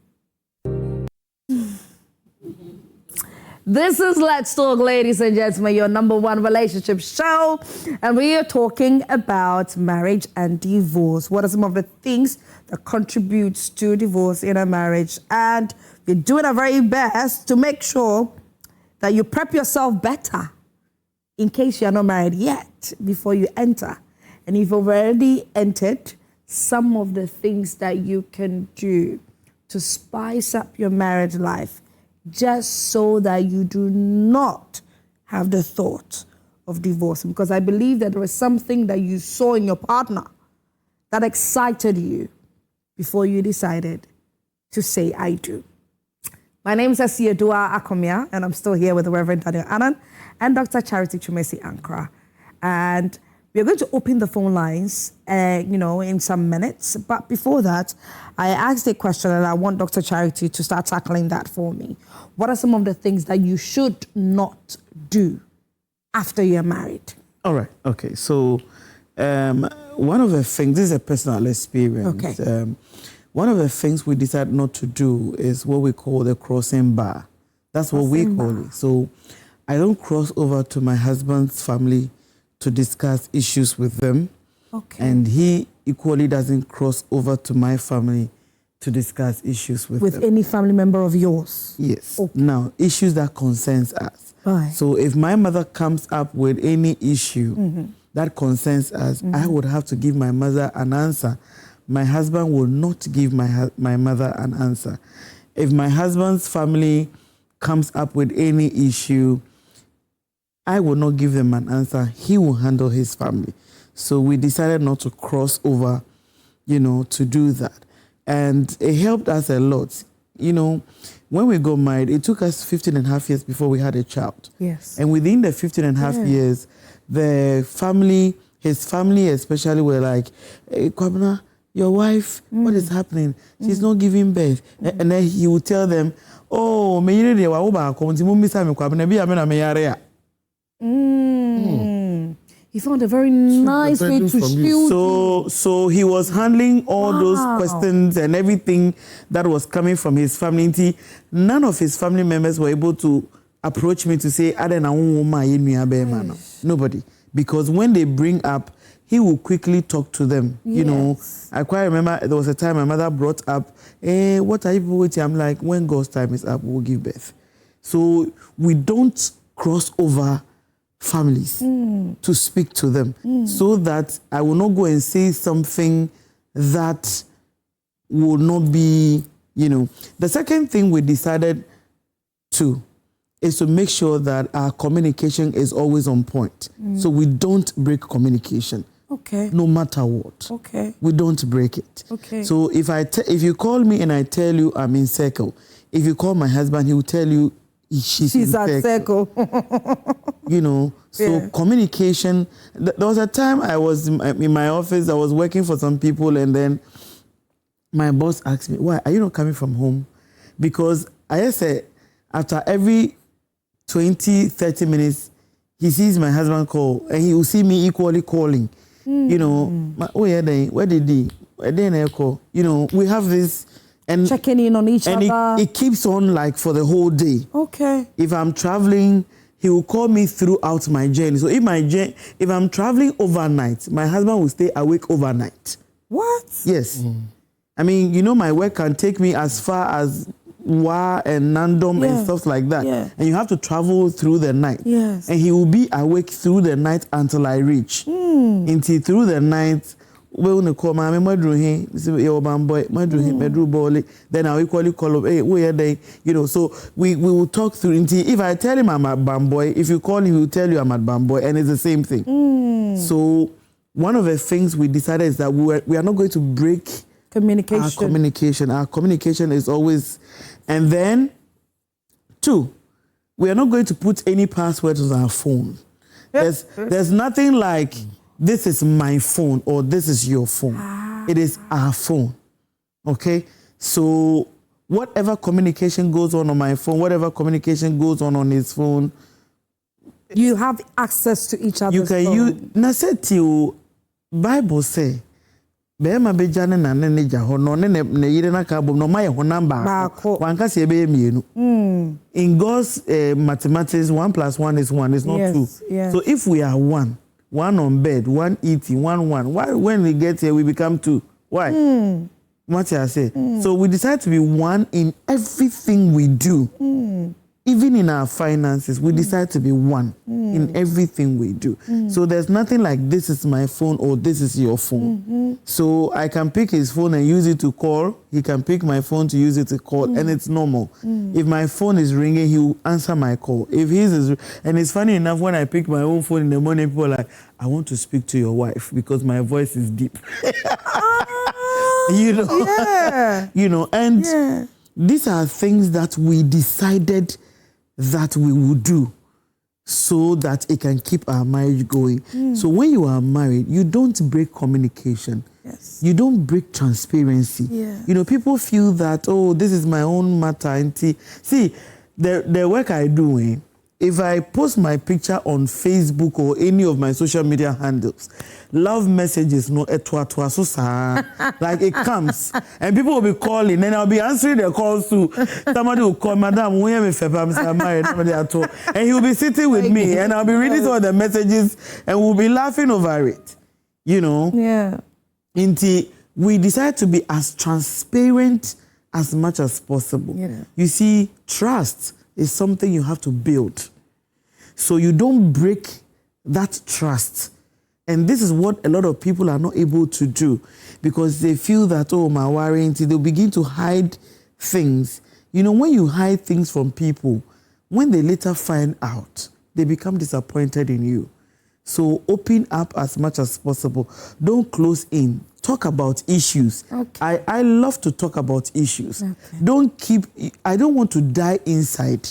[SPEAKER 1] This is Let's Talk, ladies and gentlemen, your number one relationship show. And we are talking about marriage and divorce. What are some of the things that contributes to divorce in a marriage? And we're doing our very best to make sure that you prep yourself better in case you're not married yet before you enter. And if you've already entered, some of the things that you can do to spice up your marriage life just so that you do not have the thought of divorce. Because I believe that there was something that you saw in your partner that excited you before you decided to say, I do. My name is Asiedua Akomia, and I'm still here with the Reverend Daniel Anang and Dr. Charity Twumasi Ankara. And we're going to open the phone lines, in some minutes. But before that, I asked a question and I want Dr. Charity to start tackling that for me. What are some of the things that you should not do after you're married?
[SPEAKER 3] All right. Okay. So one of the things, this is a personal experience.
[SPEAKER 1] Okay.
[SPEAKER 3] One of the things we decided not to do is what we call the crossing bar. That's what we call it. So I don't cross over to my husband's family to discuss issues with them.
[SPEAKER 1] Okay.
[SPEAKER 3] And he equally doesn't cross over to my family to discuss issues with them.
[SPEAKER 1] any family member of yours?
[SPEAKER 3] Yes.
[SPEAKER 1] Okay.
[SPEAKER 3] Now, issues that concerns us.
[SPEAKER 1] Right.
[SPEAKER 3] So if my mother comes up with any issue that concerns us, I would have to give my mother an answer. My husband will not give my mother an answer. If my husband's family comes up with any issue, I will not give them an answer. He will handle his family. So we decided not to cross over, to do that. And it helped us a lot. When we got married, it took us 15 and a half years before we had a child.
[SPEAKER 1] Yes.
[SPEAKER 3] And within the 15 and a half years, his family especially were like, hey, Kwabena, your wife, what is happening? She's not giving birth. And then he would tell them, oh, me yire de wa wo ba ko nti mo misa me Kwabena bi amena me yare a.
[SPEAKER 1] He found a very nice way to shield.
[SPEAKER 3] So he was handling all those questions and everything that was coming from his family. None of his family members were able to approach me to say, nobody. Because when they bring up, he will quickly talk to them. I quite remember there was a time my mother brought up, hey, what are you waiting? I'm like, when God's time is up, we'll give birth. So we don't cross over families to speak to them so that I will not go and say something that will not be, The second thing we decided to is to make sure that our communication is always on point. So we don't break communication.
[SPEAKER 1] Okay.
[SPEAKER 3] No matter what.
[SPEAKER 1] Okay.
[SPEAKER 3] We don't break it.
[SPEAKER 1] Okay.
[SPEAKER 3] So if you call me and I tell you I'm in circle, if you call my husband, he will tell you she's at circle. So communication. There was a time I was in my office, I was working for some people, and then my boss asked me, why are you not coming from home? Because I said, after every 20, 30 minutes, he sees my husband call, and he will see me equally calling. Oh yeah, where did he? Where did I call? We have this. And
[SPEAKER 1] checking in on each other.
[SPEAKER 3] And it keeps on like for the whole day.
[SPEAKER 1] Okay.
[SPEAKER 3] If I'm traveling, he will call me throughout my journey. So if I'm traveling overnight, my husband will stay awake overnight.
[SPEAKER 1] What?
[SPEAKER 3] Yes. I mean, my work can take me as far as Wa and Nandom and stuff like that.
[SPEAKER 1] Yeah.
[SPEAKER 3] And you have to travel through the night.
[SPEAKER 1] Yes.
[SPEAKER 3] And he will be awake through the night until I reach. Until through the night, then I'll equally call up, hey, where are they? So we will talk through. If I tell him I'm at Bamboy, if you call him, he will tell you I'm at Bamboy, and it's the same thing. So one of the things we decided is that we are not going to break
[SPEAKER 1] communication.
[SPEAKER 3] Our communication is always, and then 2, we are not going to put any passwords on our phone. There's nothing like, this is my phone or this is your phone. It is our phone. Okay? So whatever communication goes on my phone, whatever communication goes on his phone,
[SPEAKER 1] you have access to each other's phone.
[SPEAKER 3] You can use. Na said to Bible say, Bema bejane na nene jaho no ne yire na ka bom no ma ye honam ba wanka se be mienu. In God's mathematics, 1 + 1 is 1. It's not 2.
[SPEAKER 1] Yes.
[SPEAKER 3] So if we are 1 on bed, 1 eating, 1. Why when we get here we become 2? Why? What I say. So we decide to be 1 in everything we do. Even in our finances, we decide to be 1 in everything we do. So there's nothing like this is my phone or this is your phone. So I can pick his phone and use it to call. He can pick my phone to use it to call, and it's normal. If my phone is ringing, he will answer my call. If his is, and it's funny enough, when I pick my own phone in the morning, people are like, I want to speak to your wife because my voice is deep. And these are things that we decided that we will do so that it can keep our marriage going. So when you are married, you don't break communication.
[SPEAKER 1] Yes.
[SPEAKER 3] You don't break transparency.
[SPEAKER 1] Yeah.
[SPEAKER 3] People feel that, oh, this is my own matter. See, the work I do, if I post my picture on Facebook or any of my social media handles, love messages no etwa so sa like it comes and people will be calling and I'll be answering their calls too. Somebody will call, Madam, when I'm married, and he will be sitting with me and I'll be reading some of the messages and we'll be laughing over it. You know?
[SPEAKER 1] Yeah.
[SPEAKER 3] Until we decide to be as transparent as much as possible.
[SPEAKER 1] Yeah.
[SPEAKER 3] You see, trust is something you have to build. So you don't break that trust. And this is what a lot of people are not able to do because they feel that, oh, my worry, they'll begin to hide things. You know, when you hide things from people, when they later find out, they become disappointed in you. So open up as much as possible. Don't close in. Talk about issues.
[SPEAKER 1] Okay.
[SPEAKER 3] I love to talk about issues.
[SPEAKER 1] Okay.
[SPEAKER 3] I don't want to die inside.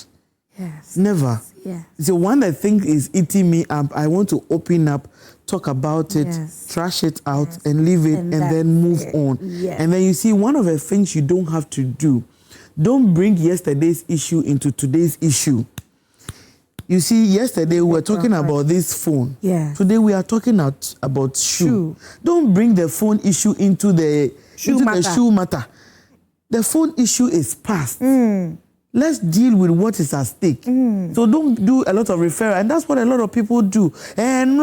[SPEAKER 1] Yes.
[SPEAKER 3] Never.
[SPEAKER 1] Yes.
[SPEAKER 3] So one that I think is eating me up, I want to open up, talk about it,
[SPEAKER 1] Yes.
[SPEAKER 3] trash it out and leave it and then move on.
[SPEAKER 1] Yes.
[SPEAKER 3] And then you see one of the things you don't have to do, don't bring yesterday's issue into today's issue. You see, yesterday we were talking about this phone.
[SPEAKER 1] Yes.
[SPEAKER 3] Today we are talking about shoe. Don't bring the phone issue into the shoe matter. The phone issue is past. Let's deal with what is at stake. So don't do a lot of referral, and that's what a lot of people do. And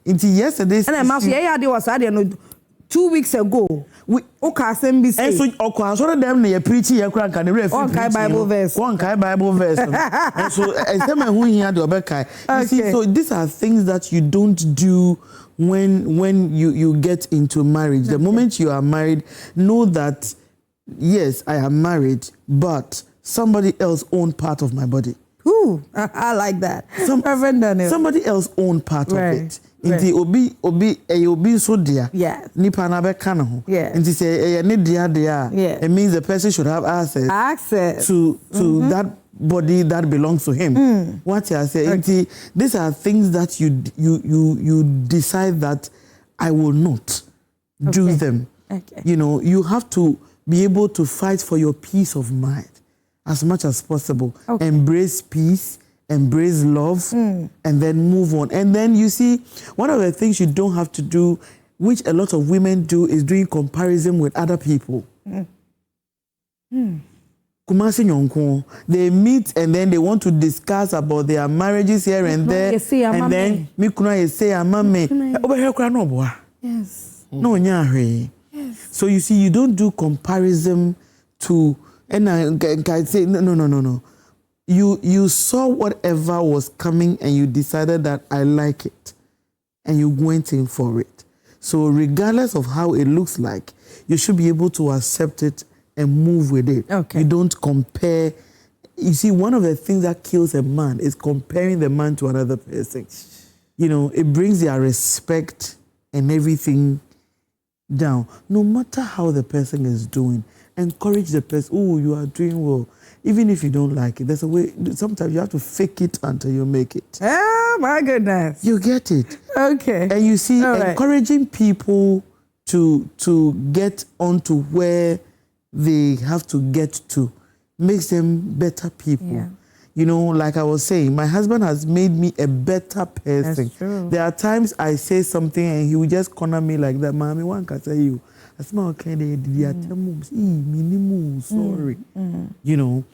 [SPEAKER 3] until yesterday's.
[SPEAKER 1] And I'm was 2 weeks ago. We and
[SPEAKER 3] so them they preach here Bible verse. One Bible verse. And so you see, so these are things that you don't do when you get into marriage. The moment you are married, know that yes, I am married, but somebody else owns part of my body.
[SPEAKER 1] Ooh, I like that. Somebody
[SPEAKER 3] else owns part of it. Inti obi so dia.
[SPEAKER 1] Yes.
[SPEAKER 3] Nipa na beka na ho. Inti say ne dia dia. It means the person should have access to that body that belongs to him. What I say, inti, these are things that you decide that I will not do them.
[SPEAKER 1] Okay.
[SPEAKER 3] You know, you have to be able to fight for your peace of mind as much as possible. Okay. Embrace peace, embrace love, and then move on. And then you see, one of the things you don't have to do, which a lot of women do, is doing comparison with other people. Kumasi Nyonko, they meet and then they want to discuss about their marriages here and there. And then, Mikuna say, Amame, over here, Kranoboa.
[SPEAKER 1] Yes.
[SPEAKER 3] No, Nyahwe. Yes. So you see, you don't do comparison to, and I say, no. You saw whatever was coming and you decided that I like it. And you went in for it. So regardless of how it looks like, you should be able to accept it and move with it.
[SPEAKER 1] Okay.
[SPEAKER 3] You don't compare. You see, one of the things that kills a man is comparing the man to another person. You know, it brings their respect and everything down. No matter how the person is doing, encourage the person. Oh, you are doing well. Even if you don't like it, there's a way. Sometimes you have to fake it until you make it.
[SPEAKER 1] Oh, my goodness.
[SPEAKER 3] You get it.
[SPEAKER 1] Okay.
[SPEAKER 3] And you see, encouraging people to get onto where they have to get to makes them better people.
[SPEAKER 1] Yeah.
[SPEAKER 3] You know, like I was saying, my husband has made me a better person.
[SPEAKER 1] That's true.
[SPEAKER 3] There are times I say something and he will just corner me like that. Mommy, one can say you. I smell okay, sorry. You know,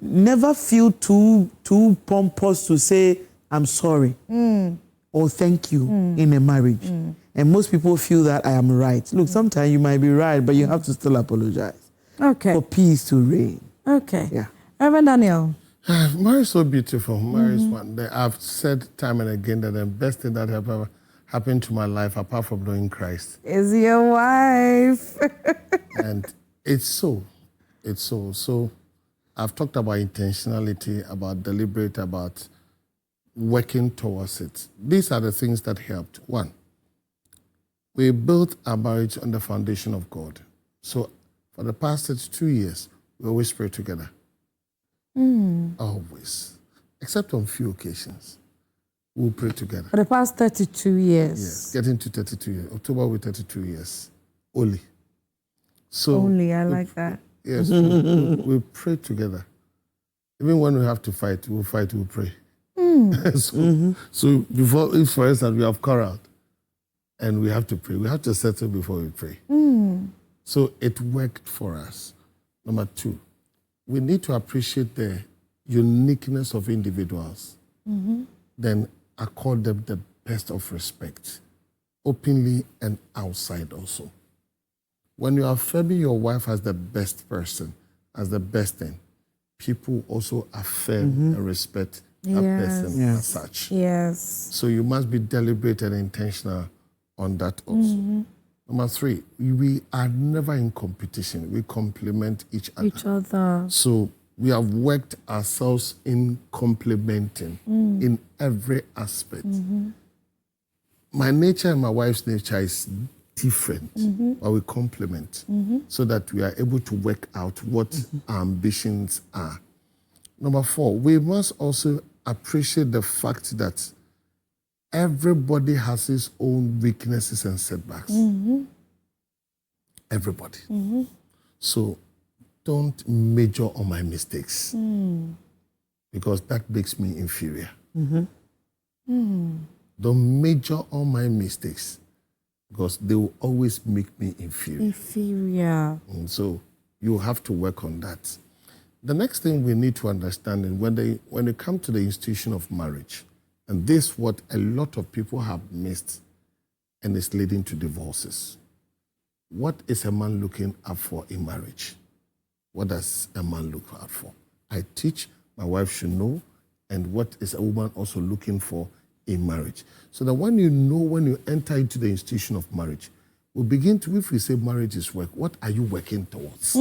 [SPEAKER 3] never feel too pompous to say I'm sorry or thank you in a marriage. And most people feel that I am right. Look, sometimes you might be right, but you have to still apologize.
[SPEAKER 1] Okay.
[SPEAKER 3] For peace to reign.
[SPEAKER 1] Okay.
[SPEAKER 3] Yeah.
[SPEAKER 1] Reverend Daniel.
[SPEAKER 2] Marriage is so beautiful. Marriage is one. I've said time and again that the best thing that ever happened to my life, apart from knowing Christ,
[SPEAKER 1] is your wife.
[SPEAKER 2] And it's so. It's so. So I've talked about intentionality, about deliberate, about working towards it. These are the things that helped. One, we built our marriage on the foundation of God. So for the past 32 years, we always pray together. Always. Except on few occasions. We'll pray together.
[SPEAKER 1] For the past 32 years.
[SPEAKER 2] Yes, getting to 32 years. October with 32 years. Only. So
[SPEAKER 1] Only, I like that.
[SPEAKER 2] Yes, we pray together. Even when we have to fight, we'll pray. So before, if for instance we have quarreled and we have to pray, we have to settle before we pray. So it worked for us. Number 2, we need to appreciate the uniqueness of individuals. Then accord them the best of respect, openly and outside also. When you are affirming your wife as the best person, as the best thing, people also affirm and respect that person as such.
[SPEAKER 1] Yes.
[SPEAKER 2] So you must be deliberate and intentional on that also. Number 3, we are never in competition. We complement each other. So we have worked ourselves in complementing in every aspect. My nature and my wife's nature is different, but we complement so that we are able to work out what our ambitions are. Number 4, we must also appreciate the fact that everybody has his own weaknesses and setbacks. Everybody. So don't major on my mistakes because that makes me inferior. Don't major on my mistakes because they will always make me inferior. And so you have to work on that. The next thing we need to understand is when they come to the institution of marriage, and this is what a lot of people have missed and is leading to divorces. What is a man looking out for in marriage? What does a man look out for? I teach, my wife should know, and what is a woman also looking for in marriage. So that when you enter into the institution of marriage, we begin to, if we say marriage is work, what are you working towards?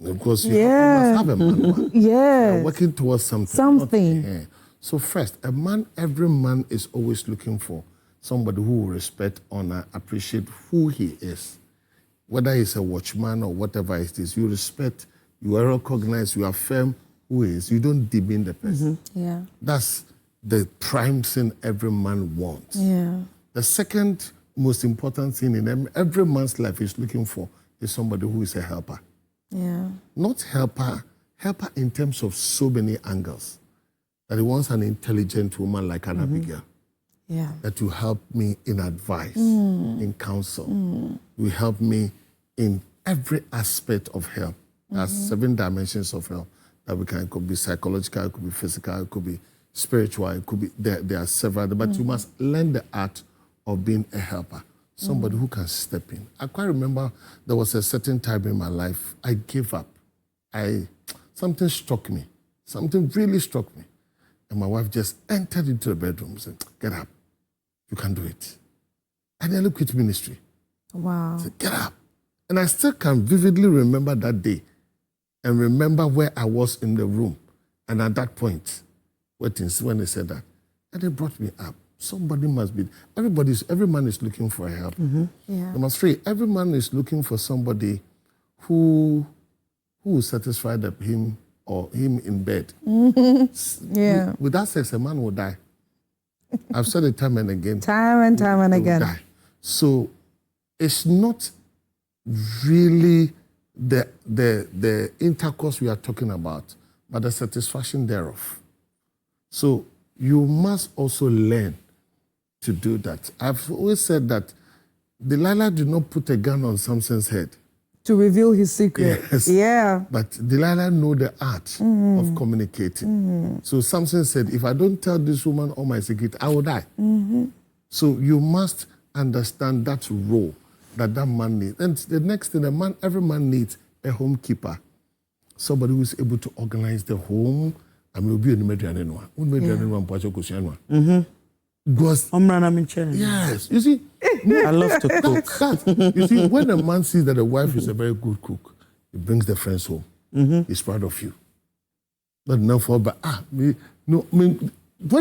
[SPEAKER 2] Because you must have a man. You're working towards something. So first, every man is always looking for somebody who will respect, honor, appreciate who he is. Whether he's a watchman or whatever it is, you respect, you recognize, you affirm who he is. You don't demean the person. That's the prime thing every man wants. The second most important thing in every man's life is looking for is somebody who is a helper. Not helper in terms of so many angles. That he wants an intelligent woman like an Abigail. That will help me in advice, in counsel. Will help me in every aspect of help. There's 7 dimensions of help that we can. It could be psychological, it could be physical, it could be spiritual, it could be, there are several, but you must learn the art of being a helper. Somebody who can step in. I quite remember there was a certain time in my life, I gave up. Something struck me. Something really struck me. And my wife just entered into the bedroom and said, get up. You can do it. I nearly quit ministry.
[SPEAKER 1] Wow.
[SPEAKER 2] I said, get up. And I still can vividly remember that day and remember where I was in the room. And at that point, when they said that, and they brought me up. Somebody must be, every man is looking for help. Number 3, every man is looking for somebody who will satisfy him or him in bed. Without sex, a man will die. I've said it time and again.
[SPEAKER 1] Time and again.
[SPEAKER 2] Die. So it's not really the intercourse we are talking about, but the satisfaction thereof. So you must also learn to do that. I've always said that Delilah did not put a gun on Samson's head.
[SPEAKER 1] To reveal his secret.
[SPEAKER 2] Yes. But Delilah knew the art of communicating. So Samson said, if I don't tell this woman all my secret, I will die. So you must understand that role that man needs. And the next thing, every man needs a homekeeper. Somebody who is able to organize the home. I mean, will be in the yes, you see,
[SPEAKER 3] I love to cook.
[SPEAKER 2] You see, when a man sees that a wife is a very good cook, he brings the friends home. He's proud of you. Not enough for, but when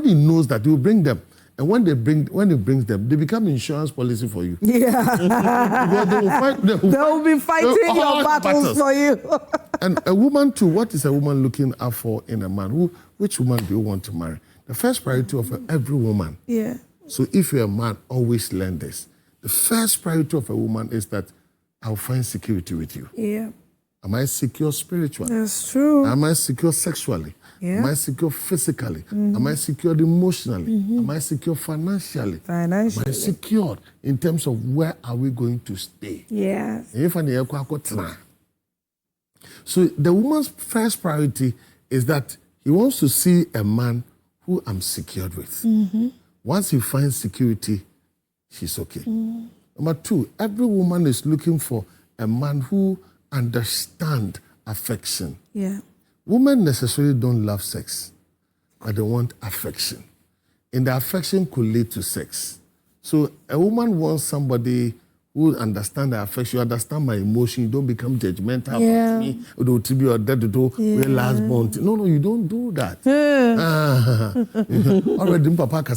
[SPEAKER 2] he knows that, he will bring them. And when he brings them, they become insurance policy for you.
[SPEAKER 1] They will be fighting your battles for you.
[SPEAKER 2] And a woman too, what is a woman looking out for in a man? Which woman do you want to marry? The first priority of every woman. So if you're a man, always learn this. The first priority of a woman is that I'll find security with you. Am I secure spiritually?
[SPEAKER 1] That's true.
[SPEAKER 2] Am I secure sexually?
[SPEAKER 1] Yeah.
[SPEAKER 2] Am I secure physically? Am I secured emotionally? Am I secure financially? Am I secured in terms of where are we going to stay?
[SPEAKER 1] Yes.
[SPEAKER 2] So the woman's first priority is that he wants to see a man who I'm secured with. Once he finds security, she's okay. Number two, every woman is looking for a man who understands affection.
[SPEAKER 1] Yeah.
[SPEAKER 2] Women necessarily don't love sex, but they want affection. And the affection could lead to sex. So a woman wants somebody who understands the affection, you understand my emotion, you don't become judgmental about me, or to be or dead to do last bond. No, you don't do that. Already, Papa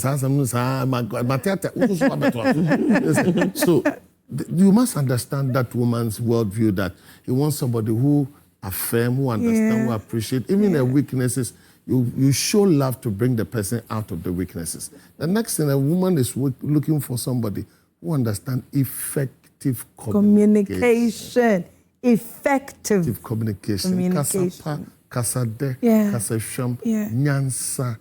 [SPEAKER 2] so you must understand that woman's worldview, that you want somebody who affirm, who understand, who appreciate, even their weaknesses. You show love to bring the person out of the weaknesses. The next thing, a woman is looking for somebody who understands effective communication.
[SPEAKER 1] Effective
[SPEAKER 2] communication. Kasapa, kasade, kasasham, nyansa,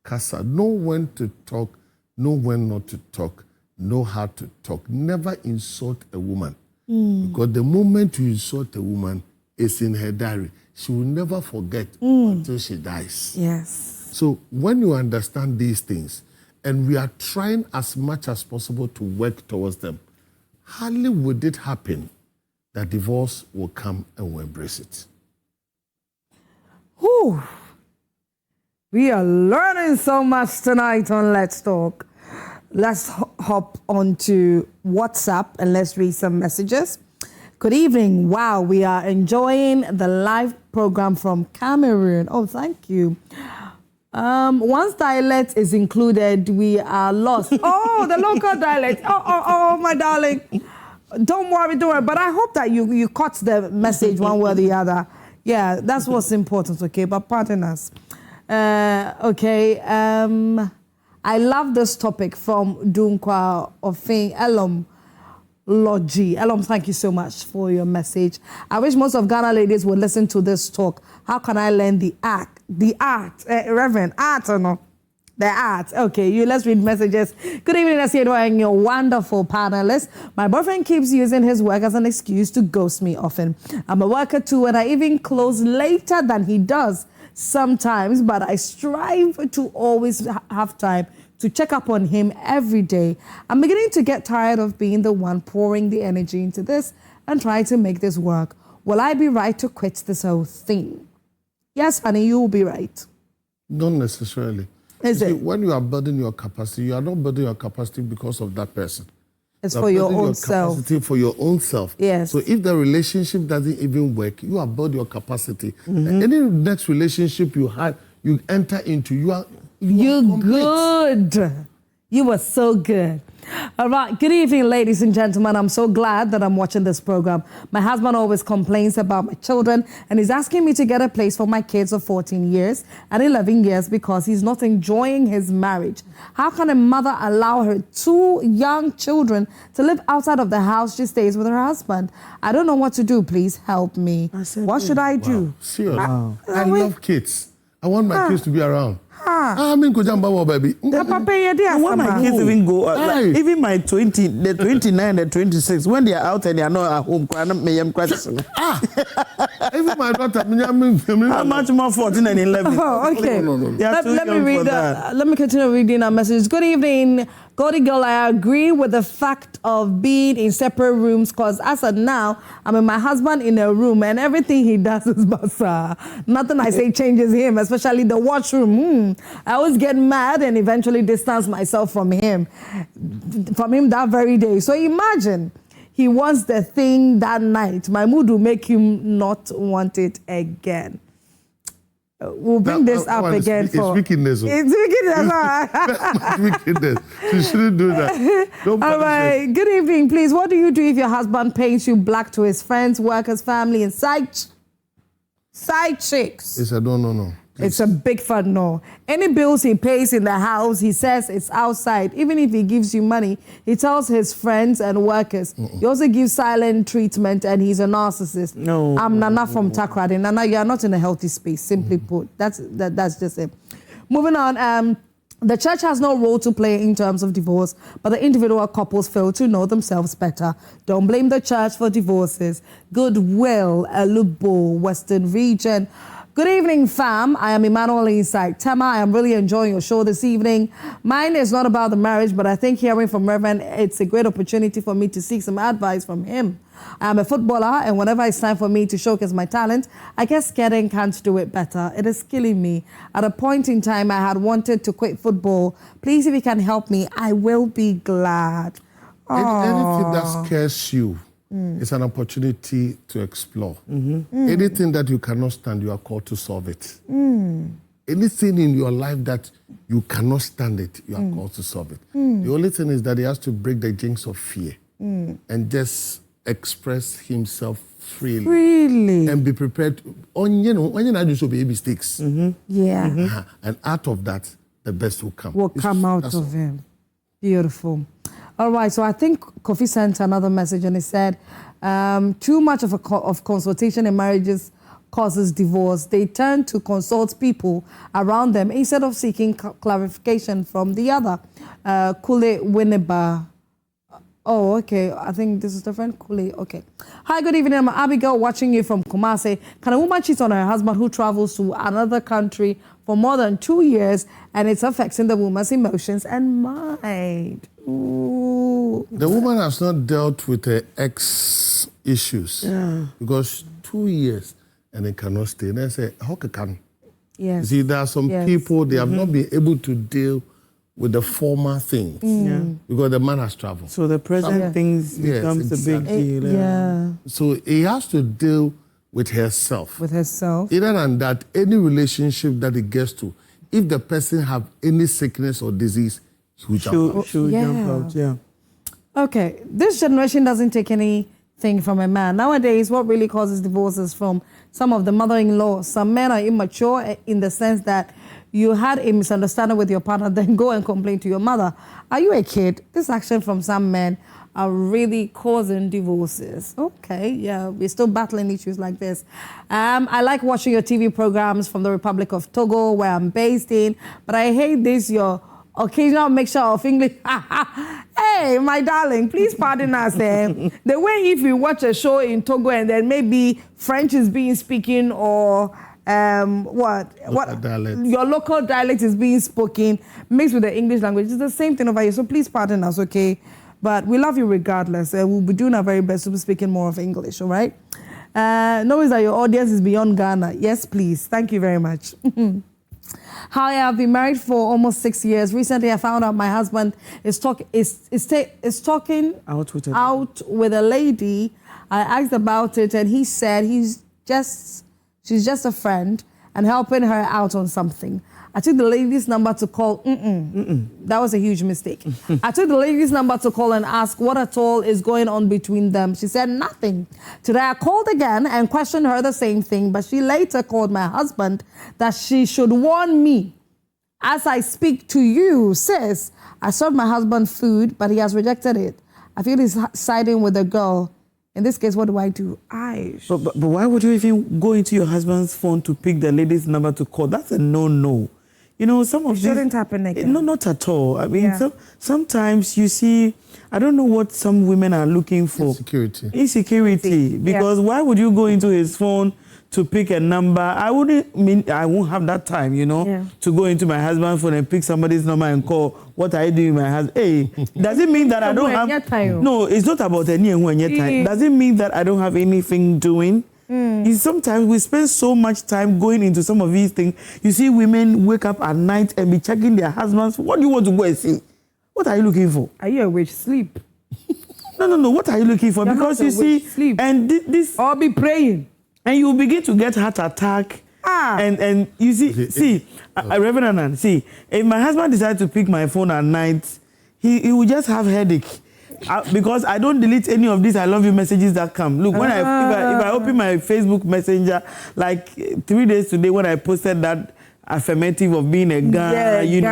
[SPEAKER 2] kasa. Know when to talk, know when not to talk, know how to talk. Never insult a woman. Because the moment you insult a woman, it's in her diary. She will never forget until she dies.
[SPEAKER 1] Yes.
[SPEAKER 2] So when you understand these things, and we are trying as much as possible to work towards them, hardly would it happen that divorce will come and we'll embrace it.
[SPEAKER 1] Whew. We are learning so much tonight on Let's Talk. Let's hop onto WhatsApp and let's read some messages. Good evening. Wow, we are enjoying the live program from Cameroon. Oh, thank you. Once dialect is included, we are lost. Oh, the local dialect. Oh, my darling. Don't worry. But I hope that you caught the message one way or the other. Yeah, that's what's important, okay? But pardon us. Okay. I love this topic from Dunkwa Ofin Elom. Logi. Elom, thank you so much for your message. I wish most of Ghana ladies would listen to this talk. How can I learn the art? Reverend, art or no? The art. Okay, let's read messages. Good evening, Asiedo, and your wonderful panelists. My boyfriend keeps using his work as an excuse to ghost me often. I'm a worker too, and I even close later than he does sometimes, but I strive to always have time to check up on him every day. I'm beginning to get tired of being the one pouring the energy into this and trying to make this work. Will I be right to quit this whole thing? Yes, honey, you will be right.
[SPEAKER 2] Not necessarily.
[SPEAKER 1] Is it?
[SPEAKER 2] When you are building your capacity, you are not building your capacity because of that person.
[SPEAKER 1] It's for your own self.
[SPEAKER 2] Capacity for your own self.
[SPEAKER 1] Yes.
[SPEAKER 2] So if the relationship doesn't even work, you have built your capacity. Any next relationship you enter into, you're
[SPEAKER 1] good. You were so good. All right. Good evening, ladies and gentlemen. I'm so glad that I'm watching this program. My husband always complains about my children, and he's asking me to get a place for my kids of 14 years and 11 years because he's not enjoying his marriage. How can a mother allow her 2 young children to live outside of the house she stays with her husband? I don't know what to do. Please help me. What should I do?
[SPEAKER 2] Serious. Wow. I love kids. I want my kids to be around. I mean, baby.
[SPEAKER 3] When my kids even go, even my 20, the 29, the 26, when they are out and they are not at home,
[SPEAKER 2] even my daughter,
[SPEAKER 3] how much more 14 and 11?
[SPEAKER 1] Oh, okay.
[SPEAKER 2] No.
[SPEAKER 1] Let me continue reading our message. Good evening, Gordy Girl. I agree with the fact of being in separate rooms because as of now, I'm with my husband in a room and everything he does is basa. Nothing I say changes him, especially the washroom. I always get mad and eventually distance myself from him that very day. So imagine he wants the thing that night. My mood will make him not want it again. We'll bring this up again for...
[SPEAKER 2] It's wickedness.
[SPEAKER 1] It's wickedness.
[SPEAKER 2] Wickedness. You shouldn't do that. Don't
[SPEAKER 1] All right. Good evening, please. What do you do if your husband paints you black to his friends, workers, family, and side chicks?
[SPEAKER 2] He said, no.
[SPEAKER 1] It's a big fun no. Any bills he pays in the house, he says it's outside. Even if he gives you money, he tells his friends and workers. He also gives silent treatment and he's a narcissist.
[SPEAKER 3] No.
[SPEAKER 1] I'm Nana from Takrady. Nana, you are not in a healthy space, simply put. That's just it. Moving on, the church has no role to play in terms of divorce, but the individual couples fail to know themselves better. Don't blame the church for divorces. Goodwill, Alubo, Western Region. Good evening, fam. I am Emmanuel inside Tema. I am really enjoying your show this evening. Mine is not about the marriage, but I think hearing from Reverend, it's a great opportunity for me to seek some advice from him. I am a footballer, and whenever it's time for me to showcase my talent, I get scared and can't do it better. It is killing me. At a point in time, I had wanted to quit football. Please, if you can help me, I will be glad.
[SPEAKER 2] Anything that scares you is an opportunity to explore. Anything that you cannot stand, you are called to solve it. Anything in your life that you cannot stand it, you are called to solve it. The only thing is that he has to break the jinx of fear and just express himself freely. And be prepared. You just obey mistakes.
[SPEAKER 1] Yeah.
[SPEAKER 2] And out of that, the best will come.
[SPEAKER 1] Will come out of him. Beautiful. All right, so I think Kofi sent another message and he said, too much of consultation in marriages causes divorce. They turn to consult people around them instead of seeking clarification from the other. Kule Winneba. Oh, okay. I think this is the friend Kule. Okay. Hi, good evening. I'm Abigail watching you from Twumasi. Can a woman cheat on her husband who travels to another country for more than 2 years and it's affecting the woman's emotions and mind? Ooh.
[SPEAKER 2] The woman has not dealt with her ex issues because 2 years and they cannot stay. And they say, how can?
[SPEAKER 1] Yes.
[SPEAKER 2] See, there are some people, they have not been able to deal with the former things because the man has traveled.
[SPEAKER 3] So the present things becomes a big deal.
[SPEAKER 2] So he has to deal with herself.
[SPEAKER 1] With herself.
[SPEAKER 2] Other than that, any relationship that he gets to, if the person have any sickness or disease, he will jump out.
[SPEAKER 3] She'll jump out,
[SPEAKER 1] Okay, this generation doesn't take anything from a man. Nowadays, what really causes divorces from some of the mother-in-law. Some men are immature in the sense that you had a misunderstanding with your partner, then go and complain to your mother. Are you a kid? This action from some men are really causing divorces. Okay, yeah, we're still battling issues like this. I like watching your TV programs from the Republic of Togo, where I'm based in, but I hate this, your occasional mixture of English. Hey, my darling, please pardon us. The way if we watch a show in Togo and then maybe French is being spoken or your local dialect is being spoken mixed with the English language. It's the same thing over here. So please pardon us, okay? But we love you regardless. We'll be doing our very best to be speaking more of English, all right? Knowing that your audience is beyond Ghana. Yes, please. Thank you very much. Hi, I've been married for almost 6 years. Recently, I found out my husband is talking out with a lady. I asked about it, and he said she's just a friend and helping her out on something. I took the lady's number to call. That was a huge mistake. I took the lady's number to call and ask what at all is going on between them. She said nothing. Today I called again and questioned her the same thing, but she later called my husband that she should warn me. As I speak to you, sis, I served my husband food, but he has rejected it. I feel he's siding with the girl. In this case, what do I do?
[SPEAKER 3] But why would you even go into your husband's phone to pick the lady's number to call? That's a no-no. You know, some of
[SPEAKER 1] these... It shouldn't happen again.
[SPEAKER 3] No, not at all. I mean, sometimes you see, I don't know what some women are looking for. Insecurity. Because why would you go into his phone to pick a number? I won't have that time, you know, to go into my husband's phone and pick somebody's number and call, what are you doing, my husband? Hey, does it mean that I don't have... No, it's not about any time. Does it mean that I don't have anything doing? Sometimes we spend so much time going into some of these things. You see women wake up at night and be checking their husbands. What do you want to go and see? What are you looking for?
[SPEAKER 1] Are you a witch? Sleep.
[SPEAKER 3] No. What are you looking for?
[SPEAKER 1] You're
[SPEAKER 3] because you see,
[SPEAKER 1] sleep.
[SPEAKER 3] And this...
[SPEAKER 1] Or be praying.
[SPEAKER 3] And you begin to get heart attack. And you see, Reverend Anand, see, if my husband decides to pick my phone at night, he will just have headache. Because I don't delete any of these I love you messages that come. Look, if I open my Facebook Messenger, like 3 days today when I posted that affirmative of being a guy, and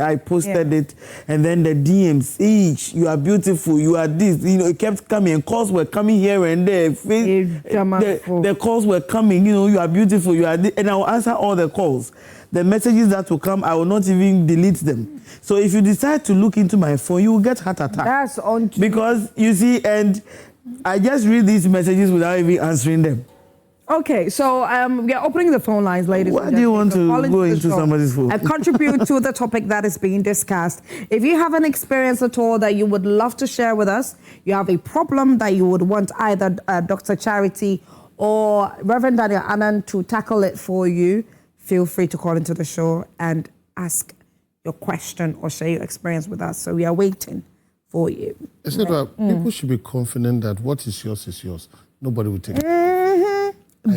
[SPEAKER 3] I posted it, and then the DMs, each, you are beautiful, you are this, it kept coming, and calls were coming here and there. The calls were coming, you are beautiful, you are this, and I will answer all the calls. The messages that will come, I will not even delete them. So if you decide to look into my phone, you will get heart attack.
[SPEAKER 1] That's on.
[SPEAKER 3] Because you see, and I just read these messages without even answering them.
[SPEAKER 1] Okay, so we are opening the phone lines, ladies.
[SPEAKER 3] Why do you want to go into somebody's phone?
[SPEAKER 1] And contribute to the topic that is being discussed. If you have an experience at all that you would love to share with us, you have a problem that you would want either Dr. Charity or Reverend Daniel Annan to tackle it for you, feel free to call into the show and ask your question or share your experience with us. So we are waiting for you.
[SPEAKER 2] People should be confident that what is yours. Nobody will take it.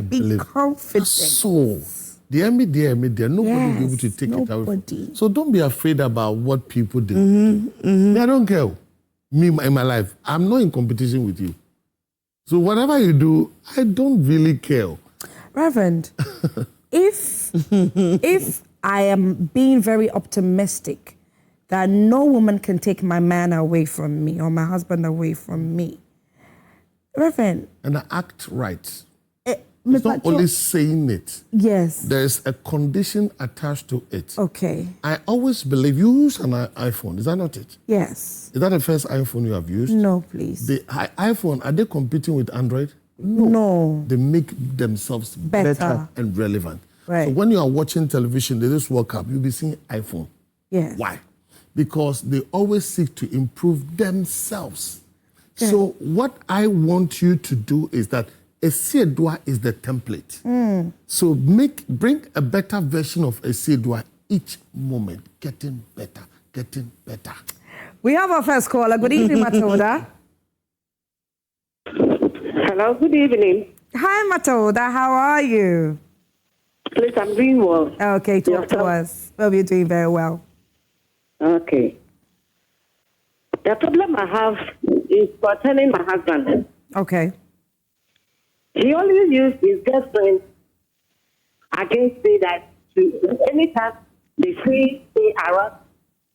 [SPEAKER 1] Be confident.
[SPEAKER 2] So, the media, nobody will be able to take it away. So don't be afraid about what people do. I don't care. Me, in my life, I'm not in competition with you. So whatever you do, I don't really care.
[SPEAKER 1] Reverend, if I am being very optimistic that no woman can take my man away from me or my husband away from me, Reverend.
[SPEAKER 2] And I act right. It's not only saying it.
[SPEAKER 1] Yes.
[SPEAKER 2] There's a condition attached to it.
[SPEAKER 1] Okay.
[SPEAKER 2] I always believe you use an iPhone. Is that not it?
[SPEAKER 1] Yes.
[SPEAKER 2] Is that the first iPhone you have used?
[SPEAKER 1] No, please.
[SPEAKER 2] The iPhone, are they competing with Android?
[SPEAKER 1] No.
[SPEAKER 2] They make themselves better and relevant.
[SPEAKER 1] Right.
[SPEAKER 2] So when you are watching television, they just woke up, you'll be seeing iPhone.
[SPEAKER 1] Yes.
[SPEAKER 2] Why? Because they always seek to improve themselves. Okay. So what I want you to do is that Esiedua is the template. So bring a better version of Esiedua each moment, getting better.
[SPEAKER 1] We have our first caller. Good evening, Matilda.
[SPEAKER 4] Hello, good evening.
[SPEAKER 1] Hi, Matilda. How are you?
[SPEAKER 4] Please, I'm doing well.
[SPEAKER 1] Okay, talk to us. Hope you're doing very well.
[SPEAKER 4] Okay. The problem I have is concerning my husband.
[SPEAKER 1] Okay.
[SPEAKER 4] He always used his girlfriend against me that anytime they say they are,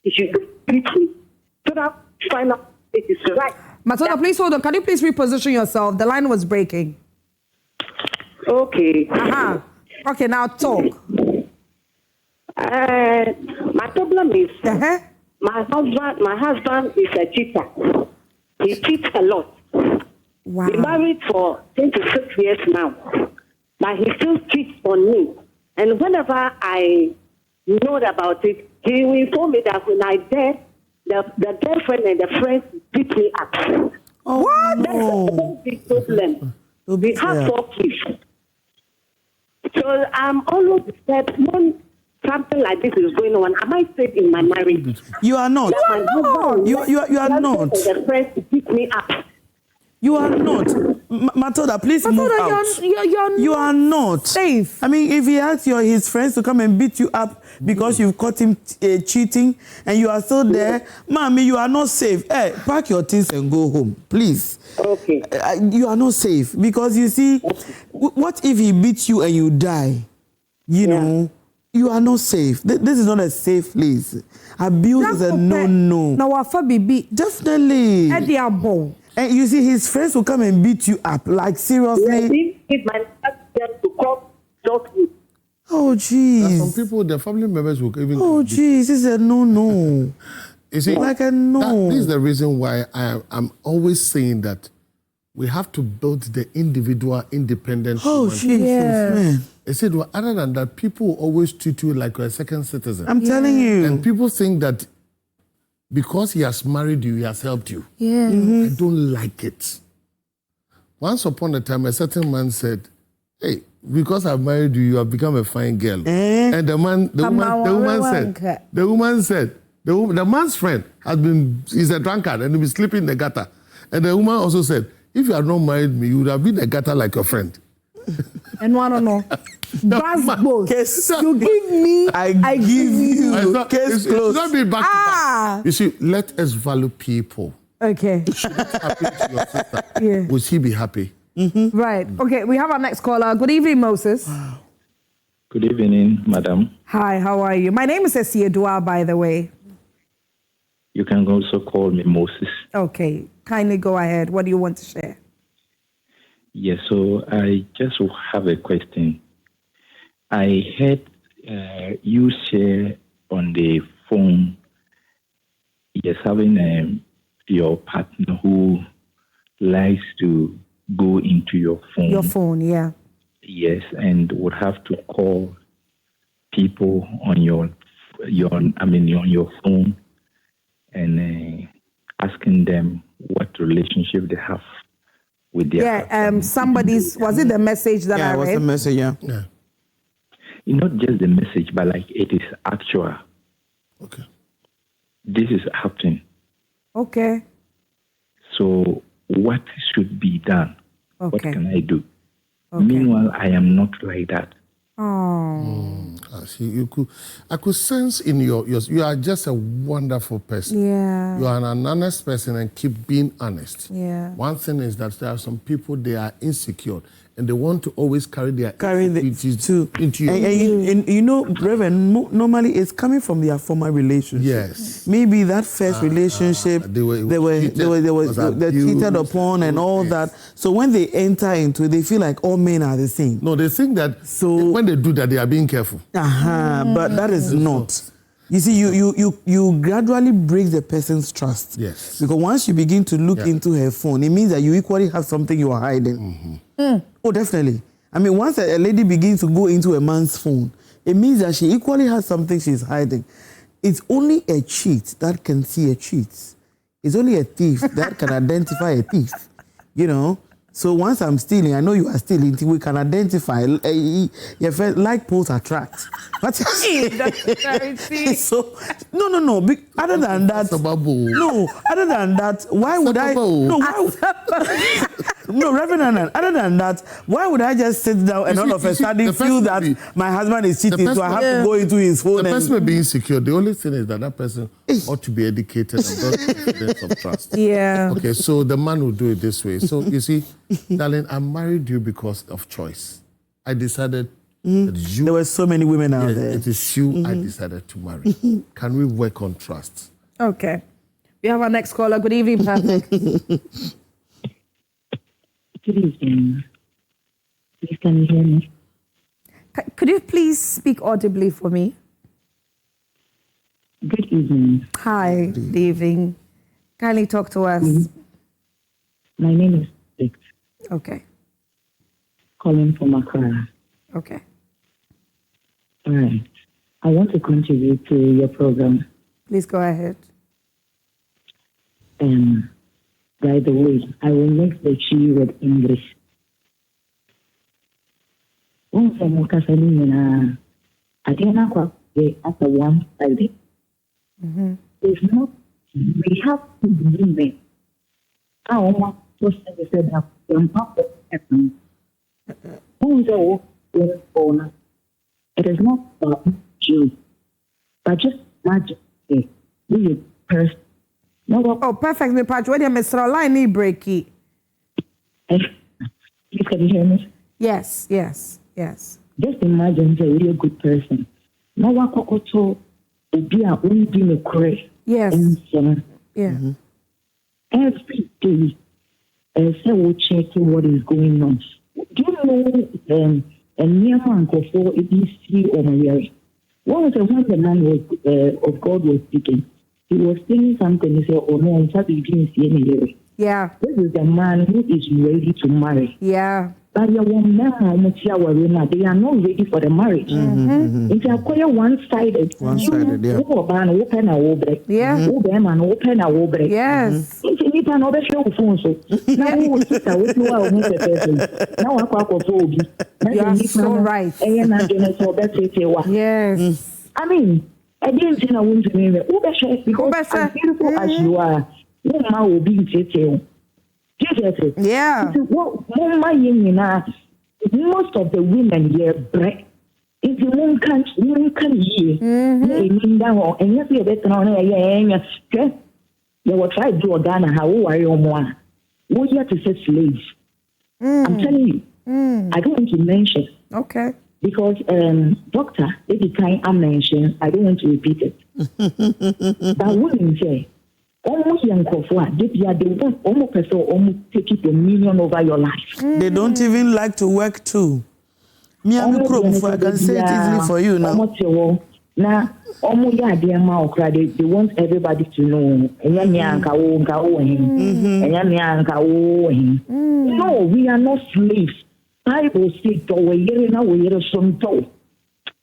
[SPEAKER 4] he should treat me. So that find out it is right.
[SPEAKER 1] Matilda, please hold on. Can you please reposition yourself? The line was breaking.
[SPEAKER 4] Okay.
[SPEAKER 1] Okay, now talk.
[SPEAKER 4] My problem is my husband is a cheater. He cheats a lot.
[SPEAKER 1] Wow.
[SPEAKER 4] We're married for 26 years now, but he still cheats on me. And whenever I know about it, he will inform me that when I dead, the girlfriend and the friends beat me up.
[SPEAKER 3] Oh,
[SPEAKER 1] what?
[SPEAKER 4] That's a very big problem. We have 4 kids. So I'm always disturbed when something like this is going on. Am I safe in my marriage?
[SPEAKER 3] You are not. You are not.
[SPEAKER 4] The friends beat me up.
[SPEAKER 3] You are not. Matilda, please move out. You are not
[SPEAKER 1] safe.
[SPEAKER 3] I mean, if he asks his friends to come and beat you up because you've caught him cheating and you are still there, Mommy, you are not safe. Hey, pack your things and go home, please.
[SPEAKER 4] Okay.
[SPEAKER 3] You are not safe because you see, what if he beats you and you die? You know, you are not safe. This is not a safe place. Abuse is a no.
[SPEAKER 1] Now,
[SPEAKER 3] definitely. And you see, his friends will come and beat you up, like seriously. Oh, jeez.
[SPEAKER 2] Some people, their family members will even.
[SPEAKER 3] Oh, jeez, this is a no.
[SPEAKER 2] You see,
[SPEAKER 3] like a no.
[SPEAKER 2] This is the reason why I'm always saying that we have to build the individual independent.
[SPEAKER 3] Oh, Jesus, man.
[SPEAKER 2] I said, well, other than that, people always treat you like you're a second citizen.
[SPEAKER 3] I'm telling you.
[SPEAKER 2] And people think that because he has married you, he has helped you.
[SPEAKER 1] Yeah.
[SPEAKER 2] I don't like it. Once upon a time, a certain man said, hey, because I've married you, you have become a fine girl. And the man's friend is a drunkard and he'll be sleeping in the gutter. And the woman also said, if you had not married me, you would have been a gutter like your friend.
[SPEAKER 1] And no. That's both. You give me, I give you.
[SPEAKER 3] Case closed.
[SPEAKER 2] Not be back to back. You see, let us value people.
[SPEAKER 1] Okay.
[SPEAKER 2] Happy to your sister. Will she be happy?
[SPEAKER 1] Right. Okay, we have our next caller. Good evening, Moses.
[SPEAKER 3] Wow.
[SPEAKER 5] Good evening, madam.
[SPEAKER 1] Hi, how are you? My name is Esiedua, by the way.
[SPEAKER 5] You can also call me Moses.
[SPEAKER 1] Okay, kindly go ahead. What do you want to share?
[SPEAKER 5] Yes, so I just have a question. I heard you share on the phone, yes, having your partner who likes to go into your phone.
[SPEAKER 1] Your phone, yeah.
[SPEAKER 5] Yes, and would have to call people on your phone and asking them what relationship they have with their
[SPEAKER 1] Yeah, somebody's, was it the message that I
[SPEAKER 3] Yeah, what's
[SPEAKER 1] read?
[SPEAKER 3] the message? Yeah.
[SPEAKER 5] Not just the message, but like it is actual.
[SPEAKER 2] Okay.
[SPEAKER 5] This is happening.
[SPEAKER 1] Okay.
[SPEAKER 5] So what should be done? What
[SPEAKER 1] Okay.
[SPEAKER 5] can I do?
[SPEAKER 1] Okay.
[SPEAKER 5] Meanwhile, I am not like that.
[SPEAKER 1] Oh.
[SPEAKER 2] I see. I could sense in you are just a wonderful person.
[SPEAKER 1] Yeah.
[SPEAKER 2] You are an honest person and keep being honest.
[SPEAKER 1] Yeah.
[SPEAKER 2] One thing is that there are some people, they are insecure and they want to always carry their insecurities
[SPEAKER 3] to
[SPEAKER 2] into you.
[SPEAKER 3] And you know, Reverend, normally it's coming from their former relationship.
[SPEAKER 2] Yes.
[SPEAKER 3] Maybe that first relationship they were cheated upon and all that. So when they enter into it, they feel like all men are the same.
[SPEAKER 2] No, they think that when they do that, they are being careful.
[SPEAKER 3] But that is not. You see, you gradually break the person's trust.
[SPEAKER 2] Yes.
[SPEAKER 3] Because once you begin to look into her phone, it means that you equally have something you are hiding. Oh, definitely. I mean, once a lady begins to go into a man's phone, it means that she equally has something she's hiding. It's only a cheat that can see a cheat. It's only a thief that can identify a thief. You know? So once I'm stealing, I know you are stealing, we can identify. Your first like poles attract. That's so no. Other than that, other than that, why would I? No, Reverend Anand, other than that, why would I just sit down and all of a sudden feel that my husband is cheating, so I have to go into his phone?
[SPEAKER 2] The person may be insecure. The only thing is that person ought to be educated and build confidence of trust.
[SPEAKER 1] Yeah.
[SPEAKER 2] Okay, so the man will do it this way. So you see, darling, I married you because of choice. I decided that you...
[SPEAKER 3] There were so many women out there.
[SPEAKER 2] It is you I decided to marry. Can we work on trust?
[SPEAKER 1] Okay. We have our next caller. Good evening, Patrick.
[SPEAKER 6] Good evening. Please, can you hear me?
[SPEAKER 1] Could you please speak audibly for me?
[SPEAKER 6] Good evening.
[SPEAKER 1] Hi, good evening. Kindly talk to us.
[SPEAKER 6] My name is Vic,
[SPEAKER 1] Okay.
[SPEAKER 6] calling from Accra.
[SPEAKER 1] Okay.
[SPEAKER 6] All right. I want to contribute to your program.
[SPEAKER 1] Please go ahead.
[SPEAKER 6] By the way, I will mix the chi with English. Once I'm after one side. It's not, we have to women. I want to say that I'm not the second. It is not about you, but just imagine this person. No,
[SPEAKER 1] Oh, perfect, me Patrick. When you Mr. Line, need breaky.
[SPEAKER 6] please, can you hear me?
[SPEAKER 1] Yes.
[SPEAKER 6] Just imagine a really good person. No one could be a only correct.
[SPEAKER 1] Yes.
[SPEAKER 6] And
[SPEAKER 1] Yeah.
[SPEAKER 6] every day, say we checking what is going on. Do you know a near man for ABC or Mary? What was the one the man was of God was speaking? He was saying something. He said, "Oh no, I'm sorry, you didn't see any."
[SPEAKER 1] Yeah.
[SPEAKER 6] This is the man who is ready to marry.
[SPEAKER 1] Yeah.
[SPEAKER 6] But your woman, they are not ready for the marriage. If you acquire one-sided,
[SPEAKER 3] One-sided, yeah.
[SPEAKER 6] Open a open
[SPEAKER 1] Yeah.
[SPEAKER 6] open a open.
[SPEAKER 1] Yes.
[SPEAKER 6] If you need an open show phone, so now we will sit with you. Now I call for
[SPEAKER 1] You are so right. Yes.
[SPEAKER 6] I mean, I didn't say I want to name it. Because as beautiful as you are, woman will be in detail.
[SPEAKER 1] Yeah.
[SPEAKER 6] Most of the women here break. If you won't can hear, and you see a better on they will try to do a Ghana. How are you more? We here to say slaves. I'm telling you, I don't want to mention.
[SPEAKER 1] Okay.
[SPEAKER 6] because doctor, if you kind I mentioned, I don't want to repeat it. But women say, almost young Kofua, they want almost person almost take it dominion over your life.
[SPEAKER 3] They don't even like to work too. Me and I can say it easily for you now.
[SPEAKER 6] Now, almost they want everybody to know. No, we are not slaves. Bible says,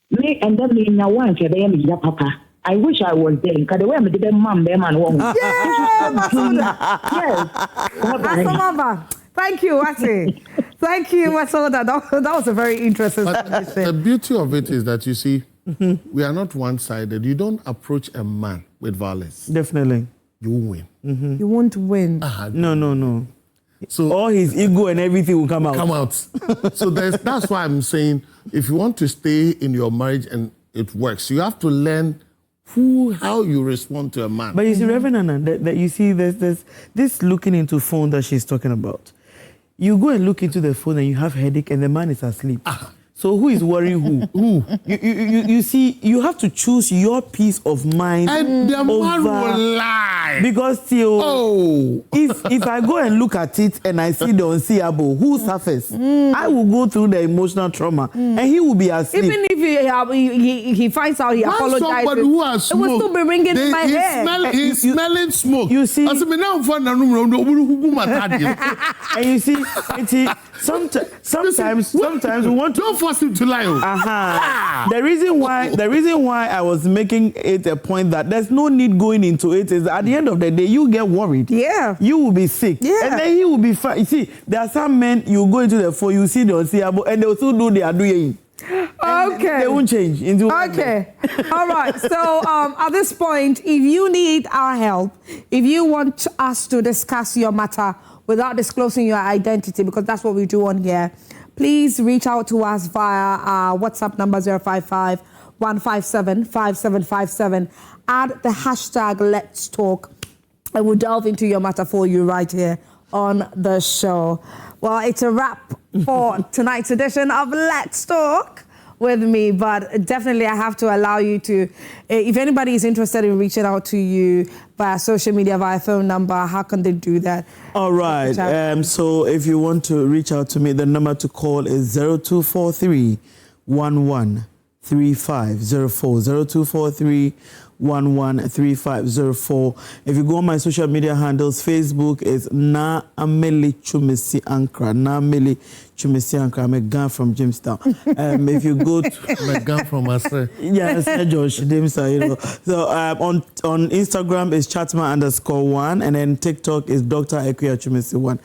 [SPEAKER 6] me and then me now want to be papa. I wish I was there. Because the way I'm the mom,
[SPEAKER 1] Yes. Thank you, Wati. Thank you, Masoda. That was a very interesting conversation.
[SPEAKER 2] The beauty of it is that, you see, we are not one-sided. You don't approach a man with violence.
[SPEAKER 3] Definitely.
[SPEAKER 2] You win.
[SPEAKER 1] You won't win.
[SPEAKER 3] No.
[SPEAKER 2] So
[SPEAKER 3] all his ego and everything will come out.
[SPEAKER 2] So that's why I'm saying, if you want to stay in your marriage and it works, you have to learn how you respond to a man.
[SPEAKER 3] But you see, Reverend Anna, that you see there's this looking into phone that she's talking about. You go and look into the phone and you have headache and the man is asleep. So who is worrying who? You see, you have to choose your peace of mind.
[SPEAKER 2] And the man will lie.
[SPEAKER 3] Because still, if I go and look at it and I see the unseeable, who suffers? I will go through the emotional trauma and he will be asleep.
[SPEAKER 1] Even if he finds out, he apologizes.
[SPEAKER 2] Somebody who has smoked,
[SPEAKER 1] it will still be ringing in my head.
[SPEAKER 2] He's smelling smoke.
[SPEAKER 3] You see, and
[SPEAKER 2] you
[SPEAKER 3] see, sometimes we want to.
[SPEAKER 2] Don't force him to lie.
[SPEAKER 3] The reason why I was making it a point that there's no need going into it is at the end of the day you get worried.
[SPEAKER 1] Yeah.
[SPEAKER 3] You will be sick.
[SPEAKER 1] Yeah.
[SPEAKER 3] And then he will be fine. You see, there are some men you go into the phone, you see the unseeable, and they will still do their doing.
[SPEAKER 1] Okay.
[SPEAKER 3] They won't change into
[SPEAKER 1] okay. All right. So at this point, if you need our help, if you want us to discuss your matter without disclosing your identity, because that's what we do on here, please reach out to us via our WhatsApp number 055-157-5757. Add the hashtag Let's Talk, and we'll delve into your matter for you right here on the show. Well, it's a wrap for tonight's edition of Let's Talk with me, but definitely I have to allow you to, if anybody is interested in reaching out to you via social media, via phone number, how can they do that?
[SPEAKER 3] All right. So if you want to reach out to me, the number to call is 0243 113504. 0243 113504. If you go on my social media handles, Facebook is Na Ameli Twumasi Ankra. Na Ameli Twumasi Ankra. I'm a guy from Jamestown. If you go to
[SPEAKER 2] I'm a guy from Asre.
[SPEAKER 3] Yes, Josh Jamestown, you know. So on Instagram is Chatma_1, and then TikTok is Dr. Ekuya Twumasi 1.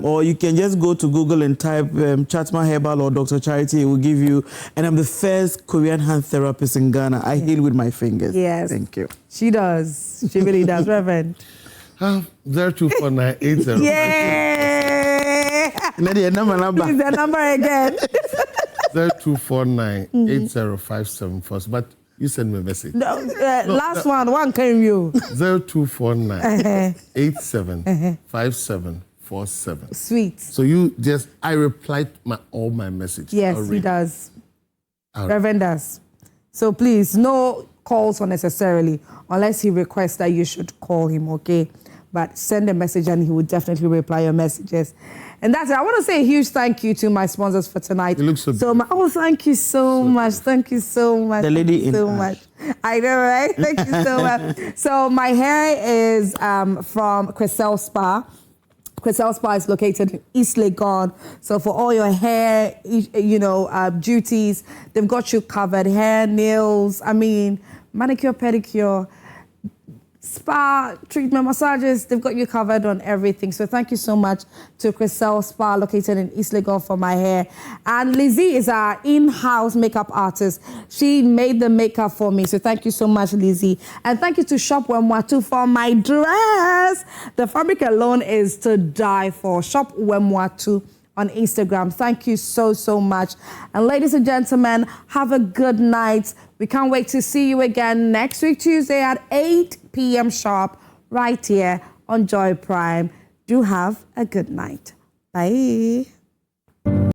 [SPEAKER 3] Or you can just go to Google and type Chatma Herbal or Dr. Charity. It will give you. And I'm the first Korean hand therapist in Ghana. I heal with my fingers.
[SPEAKER 1] Yes.
[SPEAKER 3] Thank you.
[SPEAKER 1] She does. She really does, Reverend.
[SPEAKER 2] 024980.
[SPEAKER 1] Yay!
[SPEAKER 3] Nadia, number.
[SPEAKER 1] Is the number again?
[SPEAKER 2] 02498057 first. But you send me a message.
[SPEAKER 1] Last one came you.
[SPEAKER 2] 0249875747.
[SPEAKER 1] Sweet.
[SPEAKER 2] So I replied all my messages.
[SPEAKER 1] Yes, he does. Reverend does. So please, no calls unnecessarily unless he requests that you should call him, okay? But send a message and he will definitely reply your messages. And that's it. I want to say a huge thank you to my sponsors for tonight.
[SPEAKER 2] You look so beautiful.
[SPEAKER 1] Thank you so much. Thank you so much.
[SPEAKER 3] The lady in
[SPEAKER 1] so much. I know, right? Thank you so much. So my hair is from Crystal Spa. Crystal Spa is located in East Legon. So for all your hair, duties, they've got you covered. Hair, nails, manicure, pedicure, spa, treatment, massages, they've got you covered on everything. So thank you so much to Crystal Spa, located in East Legon, for my hair. And Lizzie is our in-house makeup artist. She made the makeup for me. So thank you so much, Lizzie. And thank you to Shop Wemwatu for my dress. The fabric alone is to die for. Shop Wemwatu on Instagram. Thank you so, so much. And ladies and gentlemen, have a good night. We can't wait to see you again next week, Tuesday at 8 p.m. sharp, right here on Joy Prime. Do have a good night. Bye.